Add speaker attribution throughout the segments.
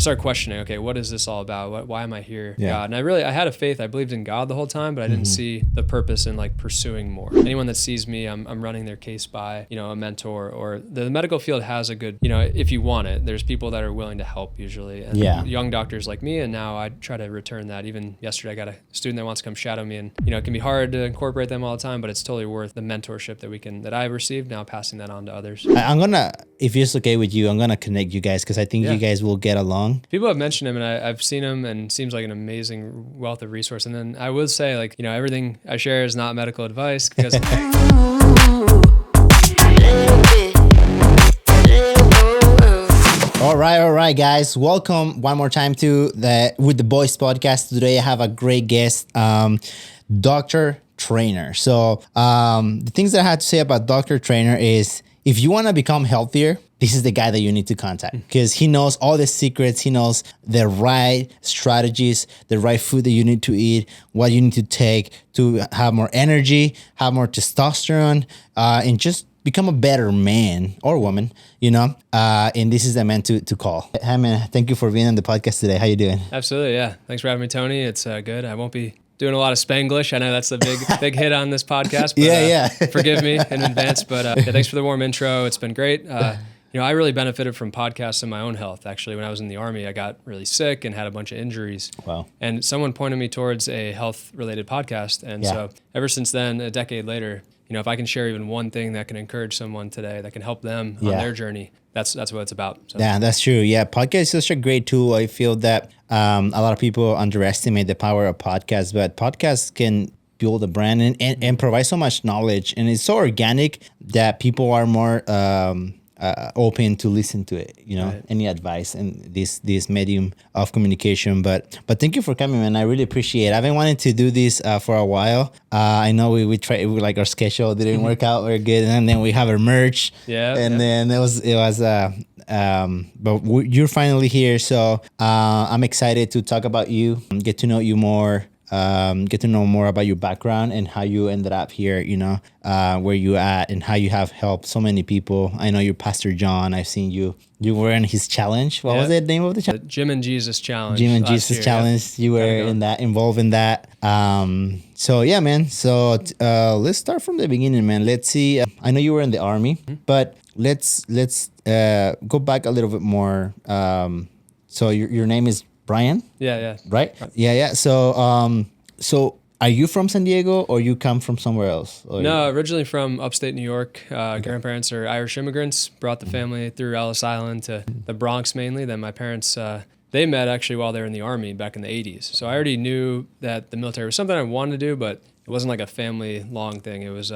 Speaker 1: started questioning, okay, what is this all about? Why am I here?
Speaker 2: Yeah.
Speaker 1: God. And I had a faith. I believed in God the whole time, but I didn't see the purpose in like pursuing more. Anyone that sees me, I'm running their case by, a mentor, or the medical field has a good, if you want it, there's people that are willing to help usually. And young doctors like me, and now I try to return that. Even yesterday, I got a student that wants to come shadow me, and it can be hard to incorporate them all the time, but it's totally worth the mentorship that I received, now passing that on to others.
Speaker 2: I'm gonna, if it's okay with you, I'm gonna connect you guys because I think you guys will get along.
Speaker 1: People have mentioned him, and I've seen him, and seems like an amazing wealth of resource. And then I will say, like, everything I share is not medical advice because.
Speaker 2: All right, guys. Welcome one more time to the With the Boys podcast. Today I have a great guest, Dr. Trainor. So the things that I had to say about Dr. Trainor is, if you want to become healthier, this is the guy that you need to contact because he knows all the secrets. He knows the right strategies, the right food that you need to eat, what you need to take to have more energy, have more testosterone, and just become a better man or woman, and this is the man to call. Hi, man. Thank you for being on the podcast today. How you doing?
Speaker 1: Absolutely, yeah. Thanks for having me, Tony. It's good. I won't be doing a lot of Spanglish. I know that's the big hit on this podcast. But, forgive me in advance. But thanks for the warm intro. It's been great. I really benefited from podcasts in my own health. Actually, when I was in the Army, I got really sick and had a bunch of injuries.
Speaker 2: Wow.
Speaker 1: And someone pointed me towards a health-related podcast. And so ever since then, a decade later, if I can share even one thing that can encourage someone today, that can help them on their journey, that's what it's about. So.
Speaker 2: Yeah, that's true. Yeah, podcast is such a great tool. I feel that a lot of people underestimate the power of podcasts, but podcasts can build a brand and provide so much knowledge. And it's so organic that people are more open to listen to it,
Speaker 1: Right.
Speaker 2: Any advice in this medium of communication. But thank you for coming, man. I really appreciate it. I've been wanting to do this for a while. I know we tried, like our schedule didn't work out very good, and then we have our merch. Then it was but you're finally here, so I'm excited to talk about you, get to know you more. Get to know more about your background and how you ended up here, where you at and how you have helped so many people. I know you're Pastor John. I've seen you were in his challenge. What was the name of the challenge?
Speaker 1: Jim and Jesus challenge.
Speaker 2: Jim and Jesus challenge. Yeah. You were involved in that. So yeah, man. So let's start from the beginning, man. Let's see. I know you were in the Army, but let's go back a little bit more. So your name is Brian?
Speaker 1: Yeah.
Speaker 2: Right? Yeah. So, are you from San Diego or you come from somewhere else?
Speaker 1: No, originally from upstate New York. Grandparents are Irish immigrants, brought the family through Ellis Island to the Bronx mainly. Then my parents, they met actually while they were in the Army back in the 80s. So I already knew that the military was something I wanted to do, but it wasn't like a family long thing. It was,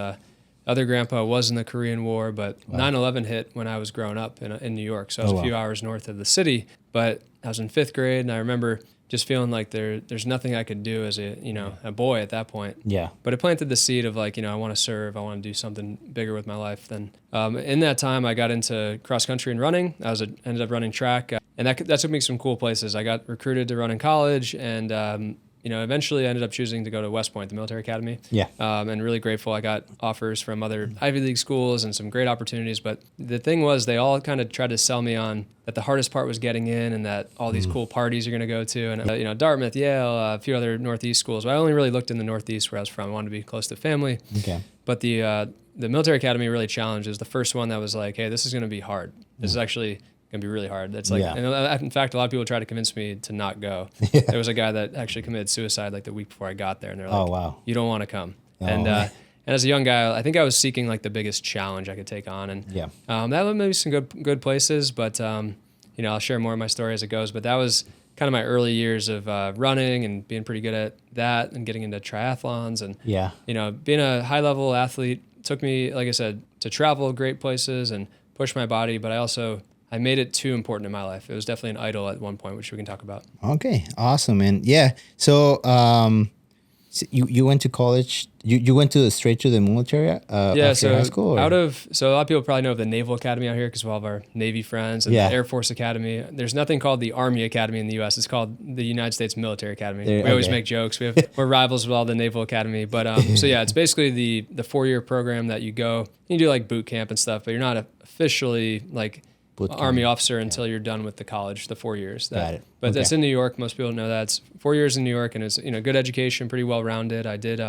Speaker 1: other grandpa was in the Korean War, but 9/11 hit when I was growing up in New York. So I was a few hours north of the city, but I was in 5th grade, and I remember just feeling like there's nothing I could do as a boy at that point.
Speaker 2: Yeah.
Speaker 1: But it planted the seed of like, I want to serve, I want to do something bigger with my life. Then in that time, I got into cross country and running. Ended up running track, and that took me some cool places. I got recruited to run in college, and eventually I ended up choosing to go to West Point, the military academy.
Speaker 2: Yeah.
Speaker 1: And really grateful. I got offers from other Ivy League schools and some great opportunities. But the thing was, they all kind of tried to sell me on that the hardest part was getting in, and that all these cool parties you're going to go to. And, Dartmouth, Yale, a few other Northeast schools. But I only really looked in the Northeast where I was from. I wanted to be close to family.
Speaker 2: Okay.
Speaker 1: But the military academy really challenged. It was the first one that was like, hey, this is going to be hard. This is actually going to be really hard. It's like, and in fact, a lot of people try to convince me to not go. There was a guy that actually committed suicide like the week before I got there, and they're like,
Speaker 2: oh, wow,
Speaker 1: you don't want to come. And as a young guy, I think I was seeking like the biggest challenge I could take on. And that led maybe some good places, but I'll share more of my story as it goes. But that was kind of my early years of running and being pretty good at that and getting into triathlons. And, being a high level athlete took me, like I said, to travel great places and push my body. But I made it too important in my life. It was definitely an idol at one point, which we can talk about.
Speaker 2: Okay, awesome, man. Yeah. So, you went to college. You went straight to the military. After high school.
Speaker 1: So a lot of people probably know of the Naval Academy out here because we all have our Navy friends, and the Air Force Academy. There's nothing called the Army Academy in the U.S. It's called the United States Military Academy. We always make jokes. We're rivals with all the Naval Academy, but it's basically the 4-year program that you go. You do like boot camp and stuff, but you're not officially like
Speaker 2: Boot
Speaker 1: Army
Speaker 2: camp.
Speaker 1: officer until you're done with the college, the 4 years.
Speaker 2: Got it.
Speaker 1: But
Speaker 2: Okay.
Speaker 1: that's in New York. Most people know that. It's 4 years in New York, and it's good education, pretty well rounded. I did.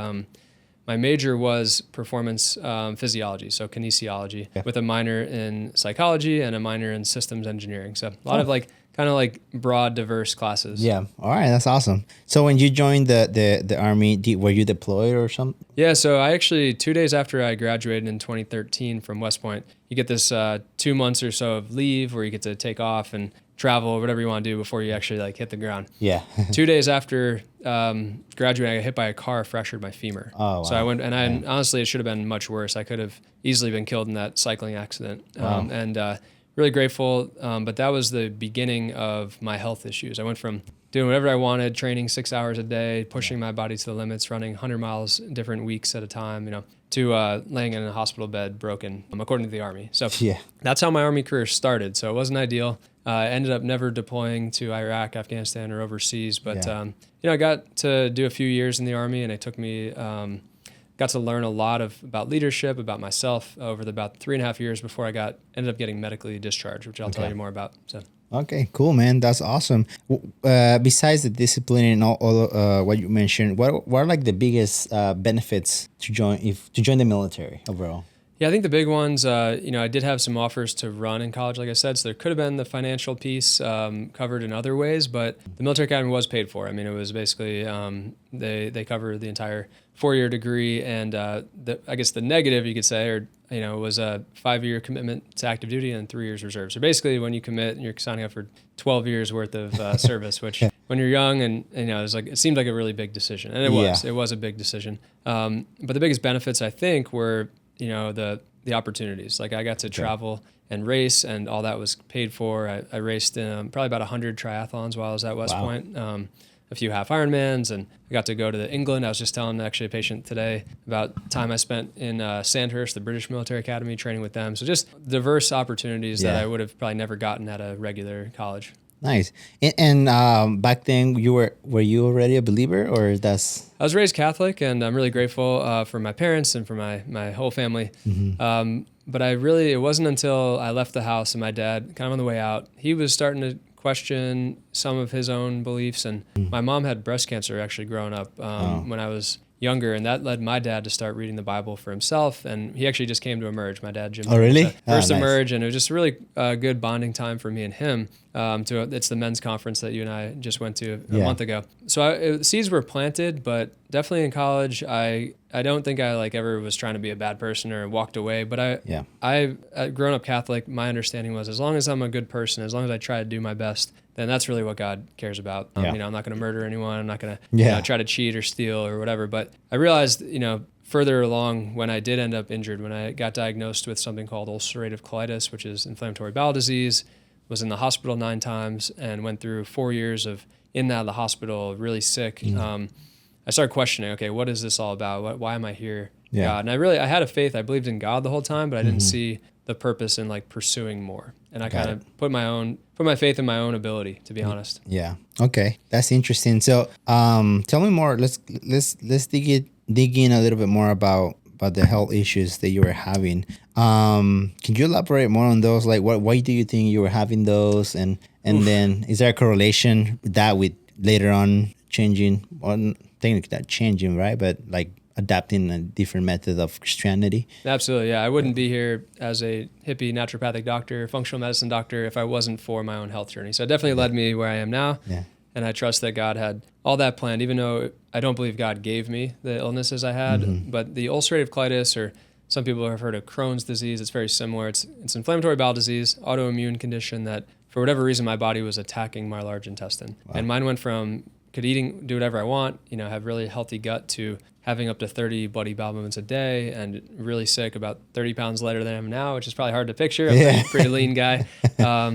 Speaker 1: My major was performance physiology, so kinesiology, with a minor in psychology and a minor in systems engineering. So a lot of kind of broad, diverse classes.
Speaker 2: Yeah. All right. That's awesome. So when you joined the Army, were you deployed or something?
Speaker 1: Yeah, so I actually, 2 days after I graduated in 2013 from West Point, you get this 2 months or so of leave where you get to take off and travel, whatever you want to do before you actually hit the ground.
Speaker 2: Yeah.
Speaker 1: 2 days after graduating, I got hit by a car, fractured my femur.
Speaker 2: Oh, wow.
Speaker 1: So I went, and honestly, it should have been much worse. I could have easily been killed in that cycling accident.
Speaker 2: Wow.
Speaker 1: And really grateful, but that was the beginning of my health issues. I went from doing whatever I wanted, training 6 hours a day, pushing my body to the limits, running 100 miles different weeks at a time, to laying in a hospital bed broken, according to the Army. So
Speaker 2: Yeah.
Speaker 1: that's how my Army career started. So it wasn't ideal. I ended up never deploying to Iraq, Afghanistan, or overseas. But, I got to do a few years in the Army, and it took me, got to learn a lot about leadership, about myself over about 3.5 years before I ended up getting medically discharged, which I'll tell you more about. So.
Speaker 2: Okay, cool, man. That's awesome. Besides the discipline and all what you mentioned, what are the biggest benefits to join the military overall?
Speaker 1: Yeah, I think the big ones, I did have some offers to run in college, like I said, so there could have been the financial piece covered in other ways, but the military academy was paid for. I mean, it was basically, they covered the entire 4-year degree, and I guess the negative, you could say, was a 5-year commitment to active duty and 3 years reserve. So basically, when you commit, you're signing up for 12 years worth of service, which when you're young and it seemed like a really big decision, and it was. It was a big decision. But the biggest benefits, I think, were the opportunities. I got to travel and race, and all that was paid for. I raced in probably about 100 triathlons while I was at West Point. A few half Ironmans, and I got to go to England. I was just telling actually a patient today about time I spent in Sandhurst, the British Military Academy, training with them. So just diverse opportunities that I would have probably never gotten at a regular college.
Speaker 2: Nice. And back then, were you already a believer, or that's?
Speaker 1: I was raised Catholic, and I'm really grateful for my parents and for my whole family. Mm-hmm. But it wasn't until I left the house and my dad, kind of on the way out, he was starting to question some of his own beliefs. And my mom had breast cancer actually growing up when I was younger, and that led my dad to start reading the Bible for himself. And he actually just came to Emerge. My dad, Jim.
Speaker 2: Oh, really?
Speaker 1: First
Speaker 2: nice.
Speaker 1: Emerge, and it was just a really good bonding time for me and him. It's the men's conference that you and I just went to a month ago. So seeds were planted, but definitely in college, I don't think I ever was trying to be a bad person or walked away. But I grown up Catholic. My understanding was as long as I'm a good person, as long as I try to do my best, then that's really what God cares about. I'm not going to murder anyone. I'm not going to try to cheat or steal or whatever. But I realized, further along, when I did end up injured, when I got diagnosed with something called ulcerative colitis, which is inflammatory bowel disease, was in the hospital 9 times and went through 4 years of in and out of the hospital, really sick. I started questioning, okay, what is this all about? Why am I here, God? And I had a faith. I believed in God the whole time, but I didn't see the purpose in pursuing more. And I kind of put my faith in my own ability, to be honest.
Speaker 2: Yeah. Okay, that's interesting. So, tell me more. Let's dig in a little bit more about the health issues that you were having. Can you elaborate more on those? Why do you think you were having those? And then is there a correlation with later on changing, or technically not changing, right? But adapting a different method of Christianity?
Speaker 1: Absolutely, yeah. I wouldn't be here as a hippie naturopathic doctor, functional medicine doctor, if I wasn't for my own health journey. So it definitely led me where I am now. Yeah. And I trust that God had all that planned, even though I don't believe God gave me the illnesses I had. But the ulcerative colitis, or some people have heard of Crohn's disease, it's very similar. It's inflammatory bowel disease, autoimmune condition that for whatever reason my body was attacking my large intestine. Wow. And mine went from do whatever I want, have really healthy gut, to having up to 30 bloody bowel movements a day and really sick, about 30 pounds lighter than I am now, which is probably hard to picture. I'm a pretty lean guy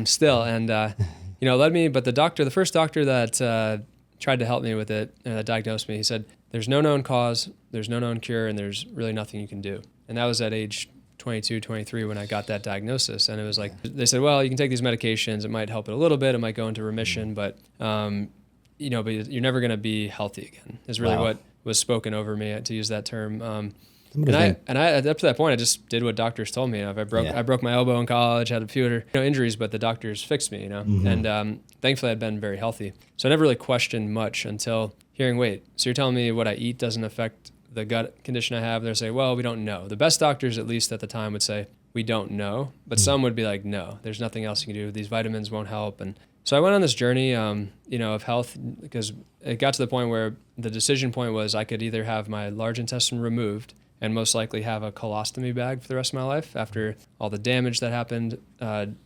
Speaker 1: still. And, led me, but the first doctor that tried to help me with it, that diagnosed me, he said, there's no known cause, there's no known cure, and there's really nothing you can do. And that was at age 22, 23 when I got that diagnosis. And it was they said, well, you can take these medications, it might help it a little bit, it might go into remission, but but you're never going to be healthy again, is really what was spoken over me, to use that term. And I up to that point, I just did what doctors told me. If I broke my elbow in college, had a few other injuries, but the doctors fixed me, And thankfully, I'd been very healthy, so I never really questioned much until hearing, wait, so you're telling me what I eat doesn't affect the gut condition I have? They're saying, well, we don't know. The best doctors, at least at the time, would say we don't know, but some would be like, no, there's nothing else you can do. These vitamins won't help, and so I went on this journey, of health, because it got to the point where the decision point was I could either have my large intestine removed and most likely have a colostomy bag for the rest of my life after all the damage that happened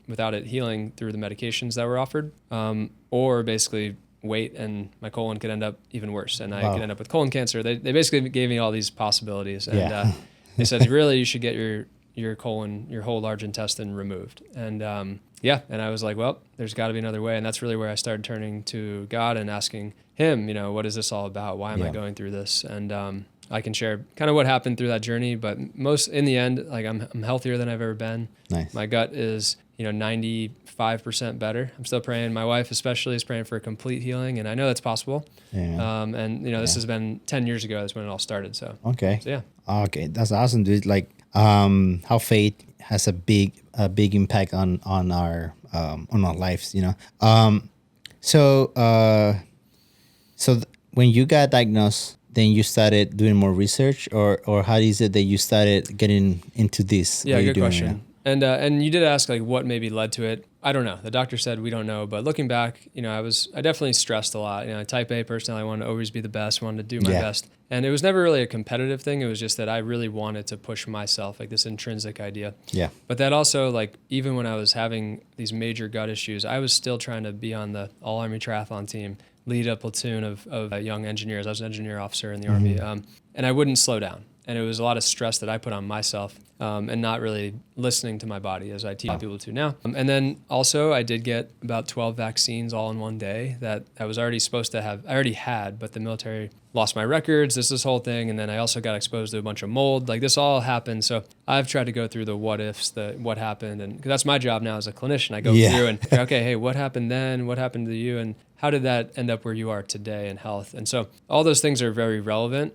Speaker 1: without it healing through the medications that were offered, or basically wait and my colon could end up even worse and I could end up with colon cancer. They basically gave me all these possibilities, and they said, really, you should get your colon, your whole large intestine removed. And and I was like, well, there's got to be another way. And that's really where I started turning to God and asking him, what is this all about? Why am I going through this? And I can share kind of what happened through that journey, but in the end, like I'm healthier than I've ever been.
Speaker 2: Nice.
Speaker 1: My gut is, 95% better. I'm still praying. My wife especially is praying for a complete healing, and I know that's possible.
Speaker 2: Yeah.
Speaker 1: This has been 10 years ago. That's when it all started. So
Speaker 2: yeah. Okay. That's awesome, dude. Like, how faith has a big impact on our lives, when you got diagnosed, then you started doing more research, or how is it that you started getting into this?
Speaker 1: Yeah, good question. And you did ask like what maybe led to it. I don't know. The doctor said we don't know, but looking back, I definitely stressed a lot. Type A personality, I wanted to always be the best, wanted to do my best. And it was never really a competitive thing. It was just that I really wanted to push myself, like this intrinsic idea.
Speaker 2: Yeah.
Speaker 1: But that also, like, even when I was having these major gut issues, I was still trying to be on the All-Army Triathlon team, lead a platoon of young engineers. I was an engineer officer in the Army. And I wouldn't slow down. And it was a lot of stress that I put on myself, and not really listening to my body as I teach people to now. And then also I did get about 12 vaccines all in one day that I was already supposed to have. I already had, but the military lost my records. This whole thing. And then I also got exposed to a bunch of mold. Like this all happened. So I've tried to go through the what ifs, the what happened. And 'cause that's my job now as a clinician. I go through and, okay, hey, what happened then? What happened to you? And how did that end up where you are today in health? And so all those things are very relevant.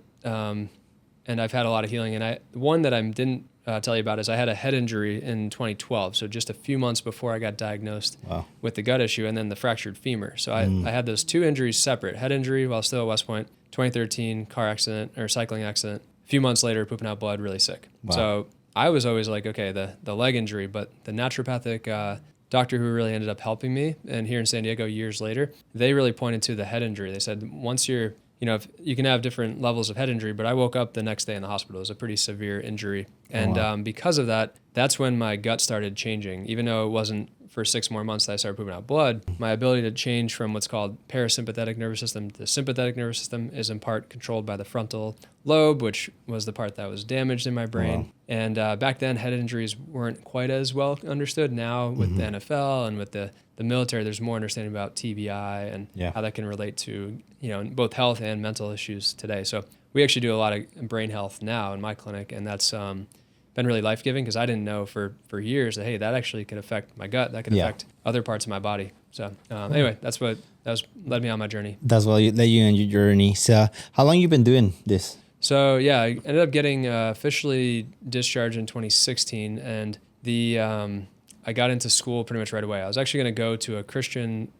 Speaker 1: And I've had a lot of healing. And one that I didn't tell you about is I had a head injury in 2012. So just a few months before I got diagnosed with the gut issue and then the fractured femur. So I had those two injuries separate. Head injury while still at West Point, 2013 car accident or cycling accident. A few months later, pooping out blood, really sick. Wow. So I was always like, okay, the leg injury, but the naturopathic doctor who really ended up helping me, and here in San Diego years later, they really pointed to the head injury. They said, once you're, if you can have different levels of head injury, but I woke up the next day in the hospital. It was a pretty severe injury. And because of that, that's when my gut started changing. Even though it wasn't for 6 more months that I started pooping out blood, my ability to change from what's called parasympathetic nervous system to sympathetic nervous system is in part controlled by the frontal lobe, which was the part that was damaged in my brain. Wow. And back then, head injuries weren't quite as well understood. Now with the NFL and with the military, there's more understanding about TBI and how that can relate to, both health and mental issues today. So we actually do a lot of brain health now in my clinic, and that's been really life-giving because I didn't know for years that, hey, that actually could affect my gut. That could affect other parts of my body. So anyway, that led me on my journey. That's what led you on your journey. So how long you been doing this? So I ended up getting officially discharged in 2016, and I got into school pretty much right away. I was actually going to go to a Christian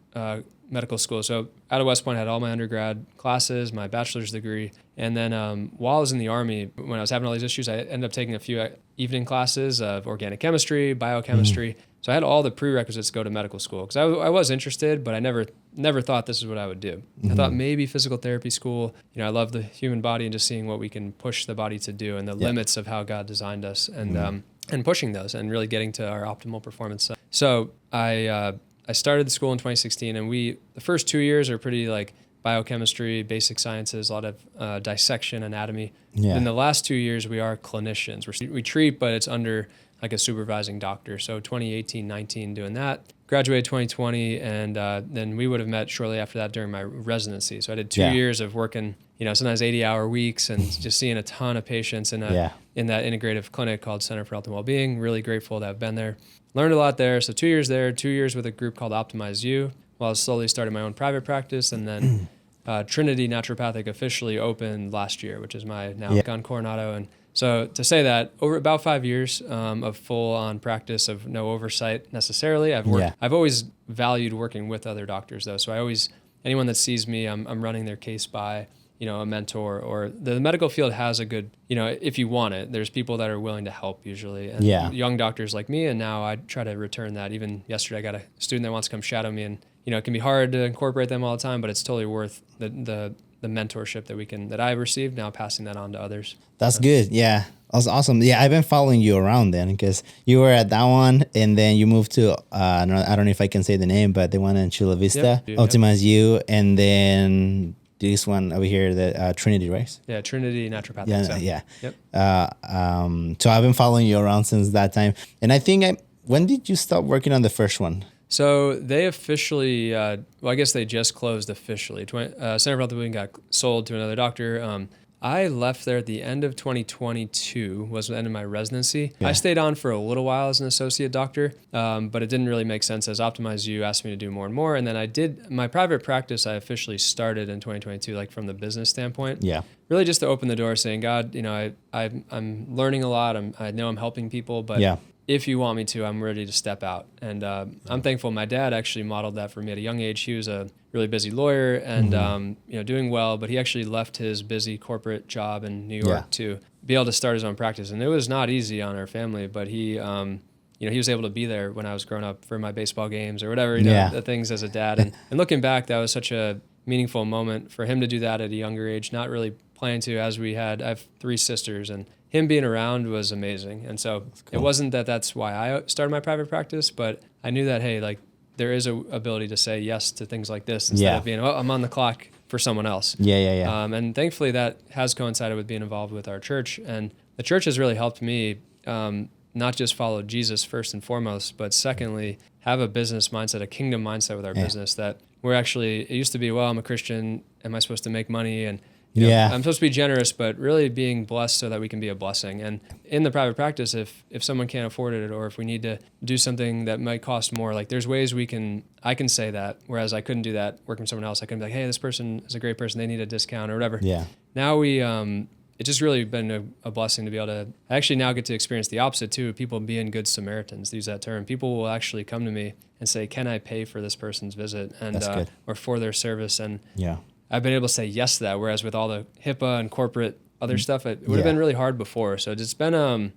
Speaker 1: medical school. So out of West Point, I had all my undergrad classes, my bachelor's degree. And then while I was in the Army, when I was having all these issues, I ended up taking a few evening classes of organic chemistry, biochemistry. So I had all the prerequisites to go to medical school because I was interested, but I never thought this is what I would do. I thought maybe physical therapy school. I love the human body and just seeing what we can push the body to do and the limits of how God designed us and pushing those and really getting to our optimal performance. So I started the school in 2016, and the first 2 years are pretty like biochemistry, basic sciences, a lot of dissection, anatomy. Yeah. In the last 2 years, we are clinicians. We treat, but it's under like a supervising doctor. So 2018, 19 doing that. Graduated 2020, and then we would have met shortly after that during my residency. So I did 2 years of working, sometimes 80-hour weeks and just seeing a ton of patients in that integrative clinic called Center for Health and Wellbeing. Really grateful to have been there. Learned a lot there. So 2 years there, 2 years with a group called Optimize You, while I was slowly starting my own private practice. And then Trinity Naturopathic officially opened last year, which is my now Con Coronado. And So to say that, over about 5 years of full-on practice of no oversight necessarily, I've always valued working with other doctors though. So anyone that sees me, I'm running their case by, a mentor, or the medical field has a good, if you want it, there's people that are willing to help usually. And young doctors like me, and now I try to return that. Even yesterday, I got a student that wants to come shadow me, and, it can be hard to incorporate them all the time, but it's totally worth the mentorship that I received, now passing that on to others.
Speaker 2: That's good. Yeah. That's awesome. Yeah, I've been following you around then, because you were at that one and then you moved to, I don't know if I can say the name, but the one in Chula Vista, Optimize You, and then this one over here, the Trinity, right?
Speaker 1: Yeah, Trinity Naturopathic.
Speaker 2: Yeah.
Speaker 1: Yep.
Speaker 2: So I've been following you around since that time. And I think, when did you stop working on the first one?
Speaker 1: So they officially, I guess they just closed officially. Center for Health Healing got sold to another doctor. I left there at the end of 2022, was the end of my residency. Yeah. I stayed on for a little while as an associate doctor, but it didn't really make sense as Optimize You asked me to do more and more. And then I did my private practice. I officially started in 2022, like from the business standpoint.
Speaker 2: Yeah.
Speaker 1: Really just to open the door saying, God, I'm learning a lot. I know I'm helping people, but if you want me to, I'm ready to step out. And I'm thankful my dad actually modeled that for me at a young age. He was a really busy lawyer and doing well, but he actually left his busy corporate job in New York to be able to start his own practice. And it was not easy on our family, but he was able to be there when I was growing up for my baseball games or whatever, the things as a dad. And looking back, that was such a meaningful moment for him to do that at a younger age, not really planning to, I have 3 sisters, and him being around was amazing. And so It wasn't that's why I started my private practice, but I knew that, hey, like there is a ability to say yes to things like this instead of being, I'm on the clock for someone else. And thankfully that has coincided with being involved with our church. And the church has really helped me not just follow Jesus first and foremost, but secondly, have a business mindset, a kingdom mindset with our business, that it used to be, well, I'm a Christian. Am I supposed to make money? And I'm supposed to be generous, but really being blessed so that we can be a blessing. And in the private practice, if someone can't afford it, or if we need to do something that might cost more, like there's ways I can say that, whereas I couldn't do that working with someone else. I couldn't be like, hey, this person is a great person, they need a discount or whatever.
Speaker 2: Yeah.
Speaker 1: Now it's just really been a blessing to be able to, I actually now get to experience the opposite too, people being good Samaritans, use that term. People will actually come to me and say, can I pay for this person's visit and or for their service? And I've been able to say yes to that, whereas with all the HIPAA and corporate other stuff, it would have been really hard before. So it's been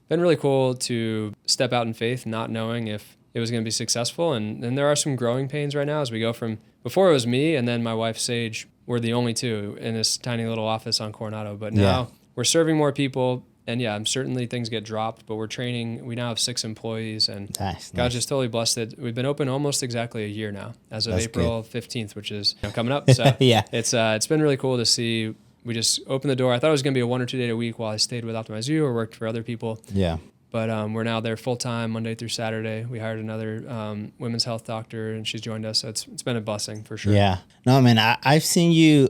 Speaker 1: really cool to step out in faith, not knowing if it was going to be successful. And there are some growing pains right now as we go from, before it was me and then my wife Sage, we're the only two in this tiny little office on Coronado. But now we're serving more people. And I'm certainly things get dropped, but we're training. We now have 6 employees, and God's just totally blessed it. We've been open almost exactly a year now, as of April 15th, which is coming up. So it's been really cool to see. We just opened the door. I thought it was going to be a 1 or 2 day a week while I stayed with Optimize You or worked for other people.
Speaker 2: Yeah.
Speaker 1: But we're now there full time, Monday through Saturday. We hired another women's health doctor, and she's joined us. So it's been a blessing for sure.
Speaker 2: Yeah. No, man, I've seen you.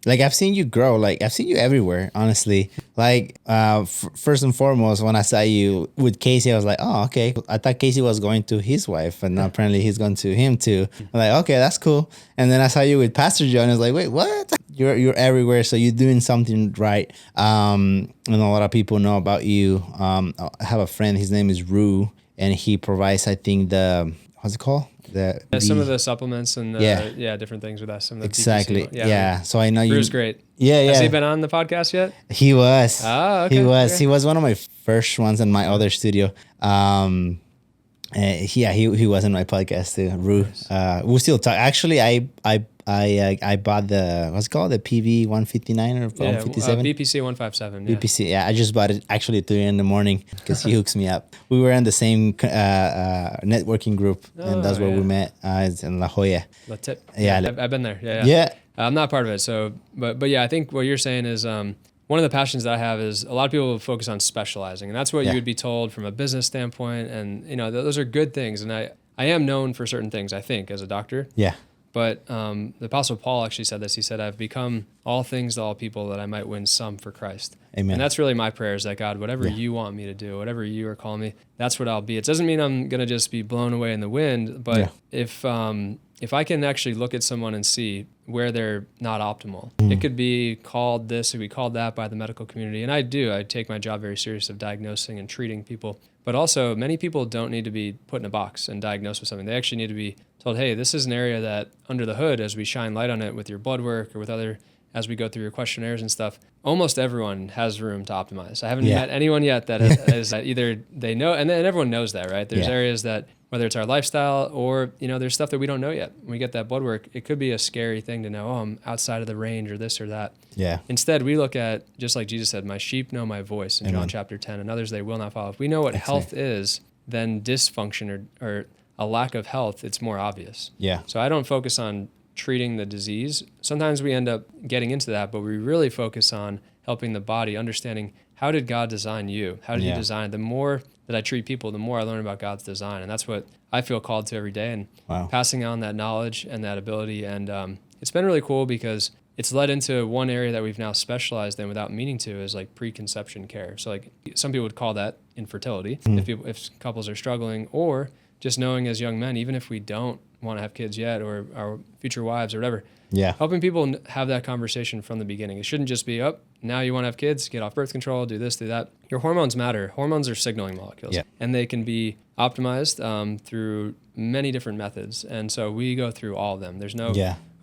Speaker 2: I've seen you grow. Like, I've seen you everywhere, honestly. Like, first and foremost, when I saw you with Casey, I was like, oh, okay. I thought Casey was going to his wife, and now apparently he's going to him too. I'm like, okay, that's cool. And then I saw you with Pastor Joe, and I was like, wait, what? You're everywhere, so you're doing something right. And a lot of people know about you. I have a friend, his name is Rue, and he provides, I think, what's it called?
Speaker 1: Some of the supplements and different things with us. Some of the
Speaker 2: exactly. Yeah. So I know you.
Speaker 1: Drew's great.
Speaker 2: Yeah.
Speaker 1: Has he been on the podcast yet?
Speaker 2: He was.
Speaker 1: Oh, okay.
Speaker 2: He was. Okay. He was one of my first ones in my other studio. He was in my podcast too. Rue. We still talk. Actually, I bought the what's it called, the PV 159 or 157.
Speaker 1: BPC 157.
Speaker 2: BPC. Yeah, I just bought it actually at 3 a.m. because he hooks me up. We were in the same networking group, and that's where we met. It's in La Jolla.
Speaker 1: La Tip.
Speaker 2: Yeah,
Speaker 1: I've been there. Yeah. I'm not part of it, so but yeah, I think what you're saying is one of the passions that I have is a lot of people focus on specializing, and that's what you would be told from a business standpoint, and those are good things, and I am known for certain things, I think, as a doctor.
Speaker 2: Yeah.
Speaker 1: But the Apostle Paul actually said this. He said, I've become all things to all people that I might win some for Christ.
Speaker 2: Amen.
Speaker 1: And that's really my prayer, is that God, whatever you want me to do, whatever you are calling me, that's what I'll be. It doesn't mean I'm going to just be blown away in the wind, but if I can actually look at someone and see where they're not optimal, it could be called this, it could be called that by the medical community. And I take my job very serious of diagnosing and treating people. But also, many people don't need to be put in a box and diagnosed with something. They actually need to be told, hey, this is an area that under the hood, as we shine light on it with your blood work or with as we go through your questionnaires and stuff, almost everyone has room to optimize. I haven't met anyone yet that is either they know, and everyone knows that, right? There's areas that, whether it's our lifestyle or, there's stuff that we don't know yet. When we get that blood work, it could be a scary thing to know, I'm outside of the range or this or that.
Speaker 2: Yeah.
Speaker 1: Instead, we look at, just like Jesus said, my sheep know my voice in John chapter 10, and others they will not follow. If we know what health is, then dysfunction or a lack of health, it's more obvious.
Speaker 2: Yeah.
Speaker 1: So I don't focus on treating the disease. Sometimes we end up getting into that, but we really focus on helping the body, understanding, how did God design you? How did you design? The more that I treat people, the more I learn about God's design. And that's what I feel called to every day, and passing on that knowledge and that ability. And it's been really cool because it's led into one area that we've now specialized in without meaning to, is like preconception care. So like some people would call that infertility if couples are struggling, or just knowing as young men, even if we don't want to have kids yet, or our future wives or whatever, helping people have that conversation from the beginning. It shouldn't just be, now you want to have kids, get off birth control, do this, do that. Your hormones matter. Hormones are signaling molecules, and they can be optimized through many different methods. And so we go through all of them. There's no,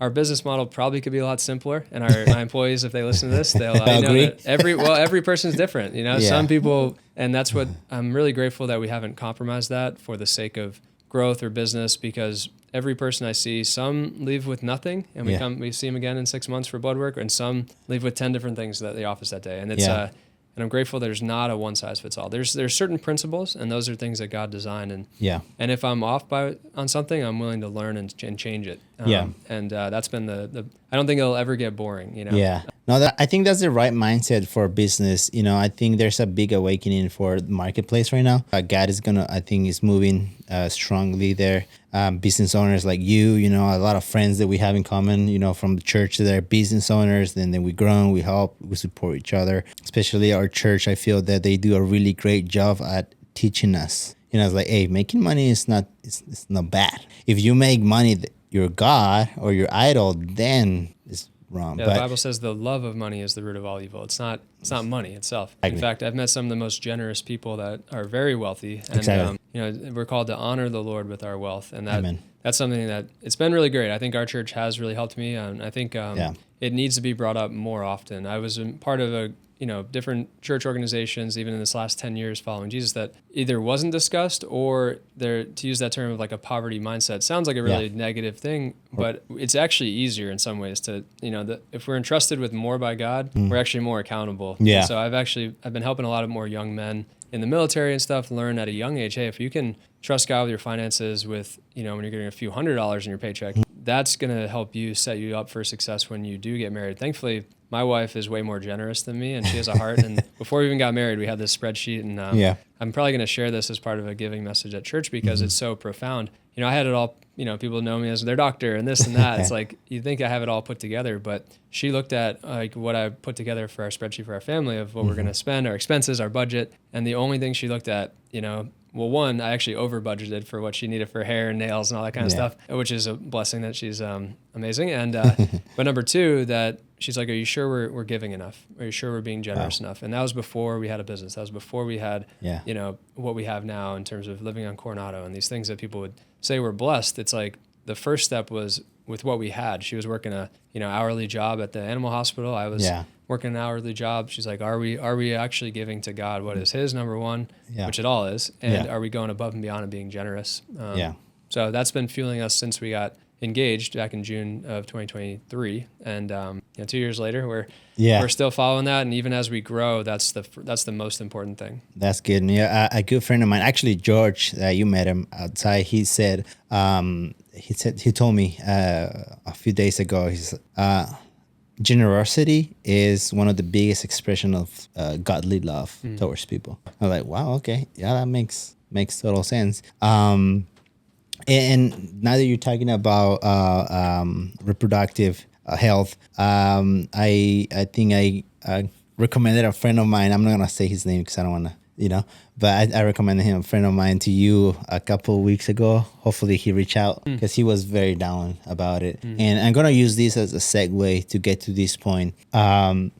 Speaker 1: our business model probably could be a lot simpler. And my employees, if they listen to this, they'll know that every person's different. Some people, and that's what I'm really grateful that we haven't compromised that for the sake of growth or business, because every person I see, some leave with nothing, and we see them again in 6 months for blood work, and some leave with 10 different things at the office that day. And it's and I'm grateful there's not a one size fits all. There's certain principles, and those are things that God designed. And if I'm off on something, I'm willing to learn and change it. And that's been I don't think it'll ever get boring.
Speaker 2: No, I think that's the right mindset for business. I think there's a big awakening for the marketplace right now. God is moving strongly there. Business owners like you, a lot of friends that we have in common, from the church that are business owners. Then we grow, we help, we support each other. Especially our church, I feel that they do a really great job at teaching us. It's like, hey, making money is it's not bad. If you make money, your God or your idol, then it's wrong.
Speaker 1: Yeah, the Bible says the love of money is the root of all evil. It's not money itself. In fact, I've met some of the most generous people that are very wealthy, and we're called to honor the Lord with our wealth, and that's something that it's been really great. I think our church has really helped me, and I think it needs to be brought up more often. I was part of different church organizations, even in this last 10 years following Jesus, that either wasn't discussed, or to use that term of like a poverty mindset, sounds like a really negative thing, but it's actually easier in some ways to, if we're entrusted with more by God, we're actually more accountable.
Speaker 2: Yeah.
Speaker 1: So I've been helping a lot of more young men in the military and stuff learn at a young age, hey, if you can trust God with your finances with, when you're getting a few $100s in your paycheck, that's going to help you set you up for success when you do get married. Thankfully, my wife is way more generous than me, and she has a heart. And before we even got married, we had this spreadsheet, and I'm probably going to share this as part of a giving message at church because it's so profound. I had it all, people know me as their doctor and this and that. It's like, you think I have it all put together, but she looked at like what I put together for our spreadsheet for our family of what we're going to spend, our expenses, our budget. And the only thing she looked at, well, one, I actually over budgeted for what she needed for hair and nails and all that kind of stuff, which is a blessing that she's amazing. And but number two, that she's like, are you sure we're giving enough? Are you sure we're being generous enough? And that was before we had a business. That was before we had, what we have now in terms of living on Coronado and these things that people would say we're blessed. It's like the first step was with what we had. She was working a hourly job at the animal hospital. I was working an hourly job. She's like, are we actually giving to God what is His number one, which it all is, and are we going above and beyond and being generous? So that's been fueling us since we got engaged back in June of 2023, and 2 years later, we're still following that, and even as we grow, that's the most important thing.
Speaker 2: That's good. Yeah, a good friend of mine, actually George, you met him outside. He told me a few days ago. He's generosity is one of the biggest expression of godly love towards people. I'm like, wow, okay, yeah, that makes total sense. And now that you're talking about reproductive health, I think I recommended a friend of mine. I'm not gonna say his name because I don't wanna, but I recommended him, a friend of mine, to you a couple of weeks ago. Hopefully he reached out because he was very down about it. And I'm gonna use this as a segue to get to this point, to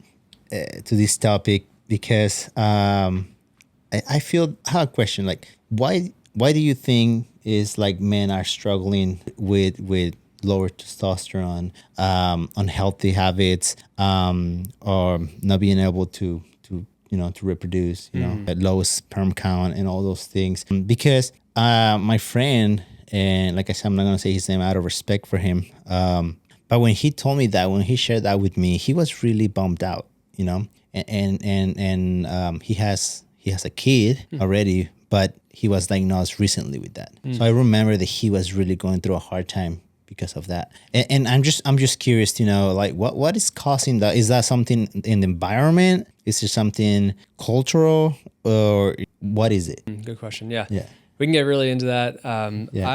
Speaker 2: this topic, because I feel, I have a question, like why do you think is like men are struggling with lower testosterone, unhealthy habits, or not being able to reproduce, at lowest sperm count and all those things? Because my friend, and like I said, I'm not gonna say his name out of respect for him, but when he told me that, when he shared that with me, he was really bummed out, and he has a kid already, but he was diagnosed recently with that. So I remember that he was really going through a hard time because of that. And I'm just curious to know, like, what is causing that? Is that something in the environment? Is it something cultural, or what is it?
Speaker 1: Good question. Yeah.
Speaker 2: Yeah.
Speaker 1: We can get really into that.
Speaker 2: Yeah.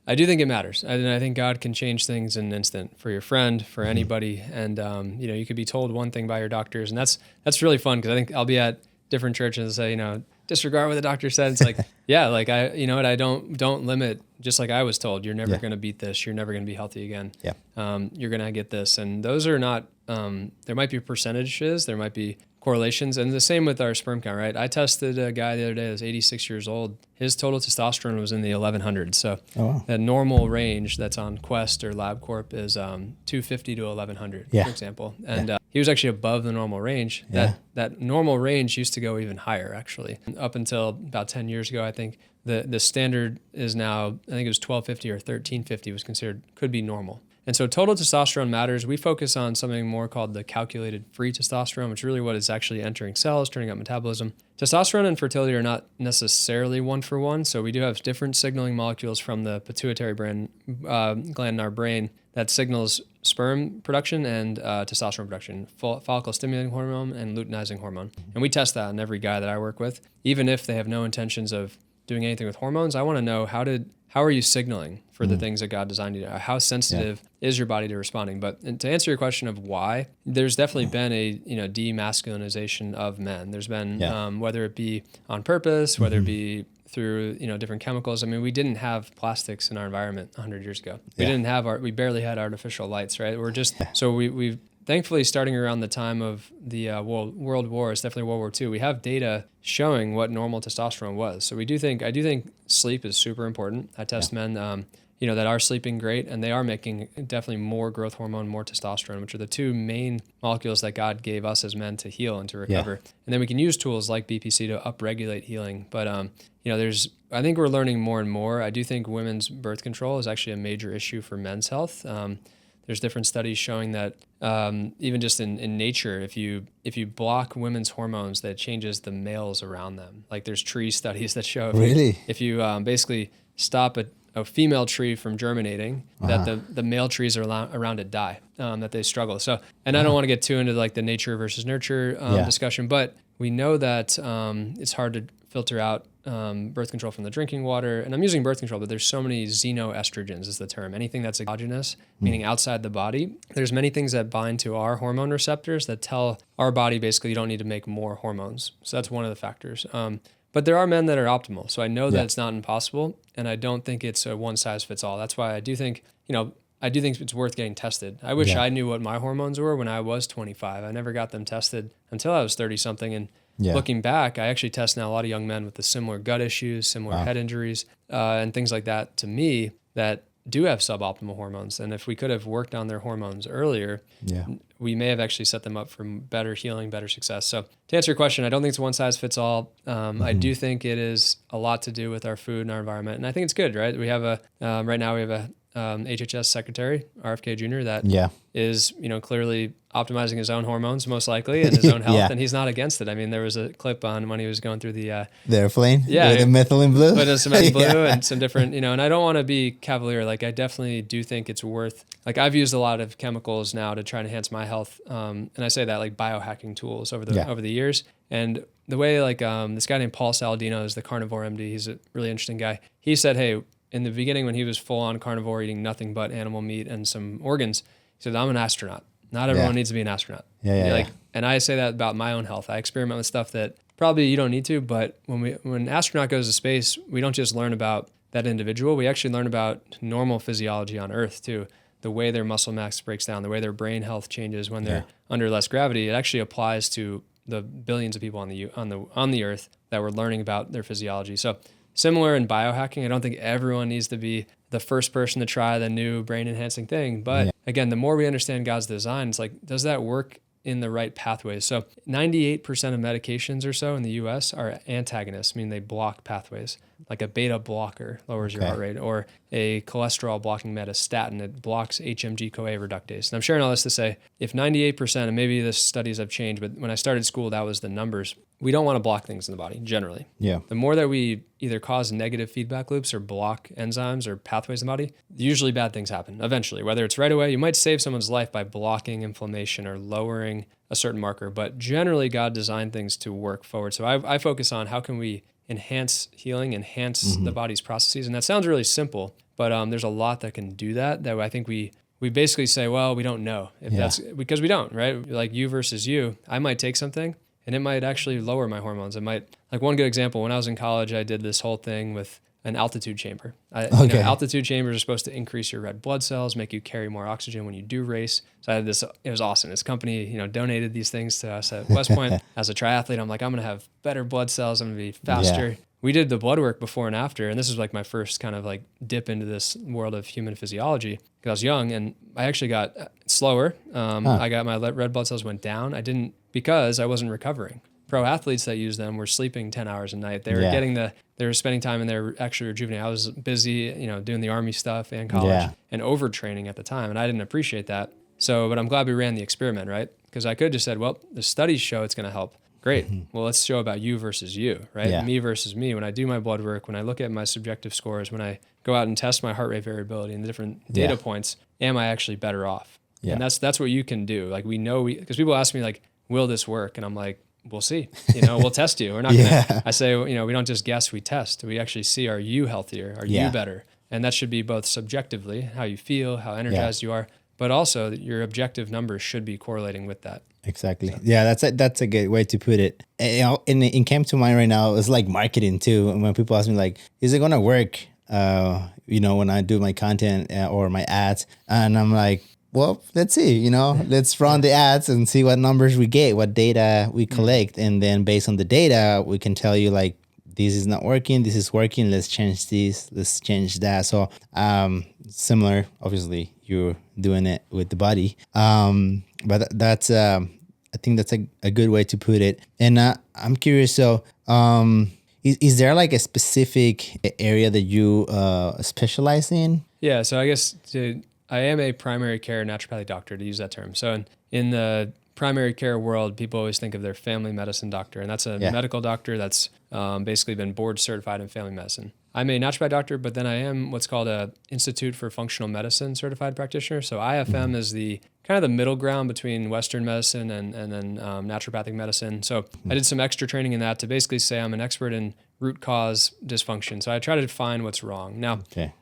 Speaker 1: I do think it matters. And I think God can change things in an instant for your friend, for anybody. And, you could be told one thing by your doctors, and that's really fun, because I think I'll be at different churches and say, disregard what the doctor said. It's like, yeah, like I don't limit, just like I was told, you're never going to beat this. You're never going to be healthy again.
Speaker 2: Yeah.
Speaker 1: You're going to get this. And those are not, there might be percentages, there might be correlations. And the same with our sperm count, right? I tested a guy the other day that was 86 years old. His total testosterone was in the 1100s. So that normal range that's on Quest or LabCorp is 250 to 1100, for example. And he was actually above the normal range. That normal range used to go even higher, actually. Up until about 10 years ago, I think the standard is now, I think it was 1250 or 1350 was considered, could be normal. And so total testosterone matters. We focus on something more called the calculated free testosterone, which is really what is actually entering cells, turning up metabolism. Testosterone and fertility are not necessarily one for one. So we do have different signaling molecules from the pituitary gland in our brain that signals sperm production and testosterone production, follicle stimulating hormone and luteinizing hormone. And we test that on every guy that I work with. Even if they have no intentions of doing anything with hormones, I want to know how are you signaling for the things that God designed you to? How sensitive is your body to responding? But to answer your question of why, there's definitely been a demasculinization of men. There's been whether it be on purpose, whether it be through different chemicals. I mean, we didn't have plastics in our environment 100 years ago. We barely had artificial lights, right? We're just so we've thankfully, starting around the time of the World Wars, definitely World War II, we have data showing what normal testosterone was. So I do think sleep is super important. I test men, that are sleeping great, and they are making definitely more growth hormone, more testosterone, which are the two main molecules that God gave us as men to heal and to recover. And then we can use tools like BPC to upregulate healing. But I think we're learning more and more. I do think women's birth control is actually a major issue for men's health. There's different studies showing that even just in nature, if you block women's hormones, that changes the males around them. Like there's tree studies that show if you basically stop a female tree from germinating, that the male trees around it die, that they struggle. So, and I don't want to get too into like the nature versus nurture discussion, but we know that it's hard to filter out birth control from the drinking water. And I'm using birth control, but there's so many xenoestrogens is the term. Anything that's exogenous, meaning outside the body. There's many things that bind to our hormone receptors that tell our body basically you don't need to make more hormones. So that's one of the factors. But there are men that are optimal. So I know that it's not impossible, and I don't think it's a one size fits all. That's why I do think, it's worth getting tested. I wish I knew what my hormones were when I was 25. I never got them tested until I was 30 something. And looking back, I actually test now a lot of young men with the similar gut issues, similar head injuries, and things like that to me that do have suboptimal hormones. And if we could have worked on their hormones earlier, we may have actually set them up for better healing, better success. So to answer your question, I don't think it's one size fits all. I do think it is a lot to do with our food and our environment. And I think it's good, right? We have right now we have a HHS secretary, RFK Jr., that is, clearly optimizing his own hormones, most likely, and his own health, and he's not against it. I mean, there was a clip on when he was going through the
Speaker 2: airplane, the methylene blue,
Speaker 1: but some methylene blue and some different, and I don't want to be cavalier. Like, I definitely do think it's worth. Like, I've used a lot of chemicals now to try and enhance my health, and I say that like biohacking tools over the years. And the way this guy named Paul Saladino is the carnivore MD. He's a really interesting guy. He said, hey, in the beginning when he was full on carnivore, eating nothing but animal meat and some organs, he said, I'm an astronaut. Not everyone needs to be an astronaut. And I say that about my own health. I experiment with stuff that probably you don't need to, but when an astronaut goes to space, we don't just learn about that individual. We actually learn about normal physiology on Earth too. The way their muscle mass breaks down, the way their brain health changes when they're under less gravity. It actually applies to the billions of people on the Earth that we're learning about their physiology. So similar in biohacking, I don't think everyone needs to be the first person to try the new brain enhancing thing. But again, the more we understand God's design, it's like, does that work in the right pathways? So 98% of medications or so in the US are antagonists, meaning they block pathways. Like a beta blocker lowers your heart rate, or a cholesterol blocking statin, it blocks HMG-CoA reductase. And I'm sharing all this to say, if 98%, and maybe the studies have changed, but when I started school, that was the numbers. We don't want to block things in the body, generally.
Speaker 2: Yeah.
Speaker 1: The more that we either cause negative feedback loops or block enzymes or pathways in the body, usually bad things happen eventually. Whether it's right away, you might save someone's life by blocking inflammation or lowering a certain marker, but generally God designed things to work forward. So I focus on how can we enhance healing, enhance the body's processes. And that sounds really simple, but there's a lot that can do that I think we basically say, well, we don't know if that's because we don't, right? Like you versus you, I might take something and it might actually lower my hormones. It might, like one good example, when I was in college, I did this whole thing with an altitude chamber. Altitude chambers are supposed to increase your red blood cells, make you carry more oxygen when you do race. So I had this, it was awesome. This company, donated these things to us at West Point. As a triathlete, I'm like, I'm going to have better blood cells. I'm going to be faster. Yeah. We did the blood work before and after. And this was like my first kind of like dip into this world of human physiology because I was young and I actually got slower. I got my red blood cells went down. Because I wasn't recovering. Pro athletes that use them were sleeping 10 hours a night. They were they were spending time in their actually rejuvenating. I was busy, doing the Army stuff and college and overtraining at the time. And I didn't appreciate that. So, but I'm glad we ran the experiment, right? Because I could have just said, well, the studies show it's going to help. Great. Well, let's show about you versus you, right? Yeah. Me versus me. When I do my blood work, when I look at my subjective scores, when I go out and test my heart rate variability and the different data points, am I actually better off? Yeah. And that's what you can do. Like because people ask me like, will this work? And I'm like, we'll see, we'll test you. We're not I say, we don't just guess, we test. We actually see, are you healthier? Are you better? And that should be both subjectively, how you feel, how energized you are, but also your objective numbers should be correlating with that.
Speaker 2: Exactly. So. Yeah, that's a good way to put it. And it came to mind right now, it's like marketing too. And when people ask me like, is it going to work? When I do my content or my ads, and I'm like, well, let's see, let's run the ads and see what numbers we get, what data we collect. And then based on the data, we can tell you like, this is not working, this is working, let's change this, let's change that. So similar, obviously, you're doing it with the body. But that's, I think that's a good way to put it. And I'm curious, so is there like a specific area that you specialize in?
Speaker 1: Yeah, so I guess I am a primary care naturopathic doctor, to use that term. So in the primary care world, people always think of their family medicine doctor, and that's a medical doctor that's basically been board certified in family medicine. I'm a naturopathic doctor, but then I am what's called a Institute for Functional Medicine certified practitioner. So IFM is the kind of the middle ground between Western medicine and then naturopathic medicine. So I did some extra training in that to basically say I'm an expert in root cause dysfunction. So I try to define what's wrong. Now,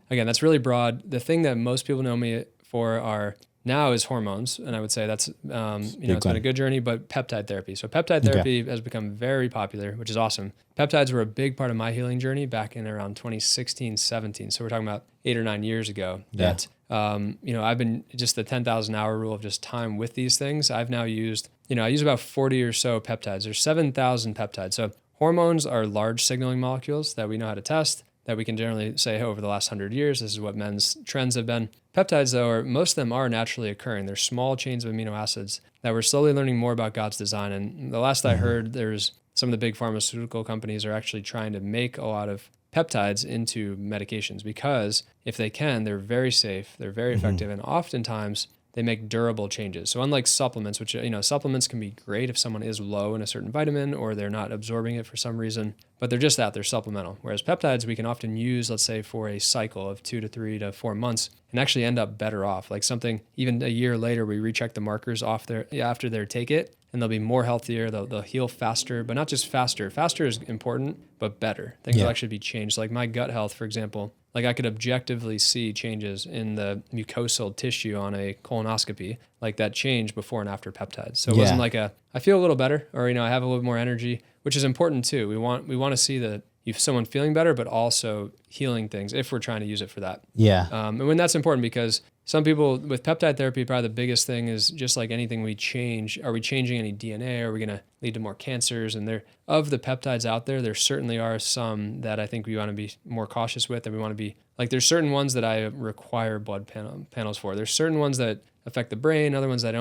Speaker 1: again, that's really broad. The thing that most people know me for now is hormones. And I would say that's, it's been a good journey, but peptide therapy. So peptide therapy has become very popular, which is awesome. Peptides were a big part of my healing journey back in around 2016, 17. So we're talking about 8 or 9 years ago that, I've been just the 10,000 hour rule of just time with these things. I've now used, I use about 40 or so peptides. There's 7,000 peptides. So hormones are large signaling molecules that we know how to test, that we can generally say over the last 100 years, this is what men's trends have been. Peptides, though, most of them are naturally occurring. They're small chains of amino acids that we're slowly learning more about God's design. And the last I heard, there's some of the big pharmaceutical companies are actually trying to make a lot of peptides into medications because if they can, they're very safe, they're very effective, and oftentimes they make durable changes. So unlike supplements, which, supplements can be great if someone is low in a certain vitamin or they're not absorbing it for some reason, but they're just that, they're supplemental. Whereas peptides, we can often use, let's say, for a cycle of 2 to 3 to 4 months and actually end up better off. Like something, even a year later, we recheck the markers after they take it, and they'll be more healthier, they'll heal faster, but not just faster. Faster is important, but better. Things will actually be changed. Like my gut health, for example, like I could objectively see changes in the mucosal tissue on a colonoscopy, like that change before and after peptides. So it wasn't like I feel a little better, or, I have a little more energy, which is important too. We want to see someone feeling better, but also healing things if we're trying to use it for that.
Speaker 2: Yeah.
Speaker 1: And when that's important, because some people with peptide therapy, probably the biggest thing is just like anything we change. Are we changing any DNA? Are we going to lead to more cancers? And of the peptides out there certainly are some that I think we want to be more cautious with, and we want to be like, there's certain ones that I require blood panels for. There's certain ones that affect the brain, other ones we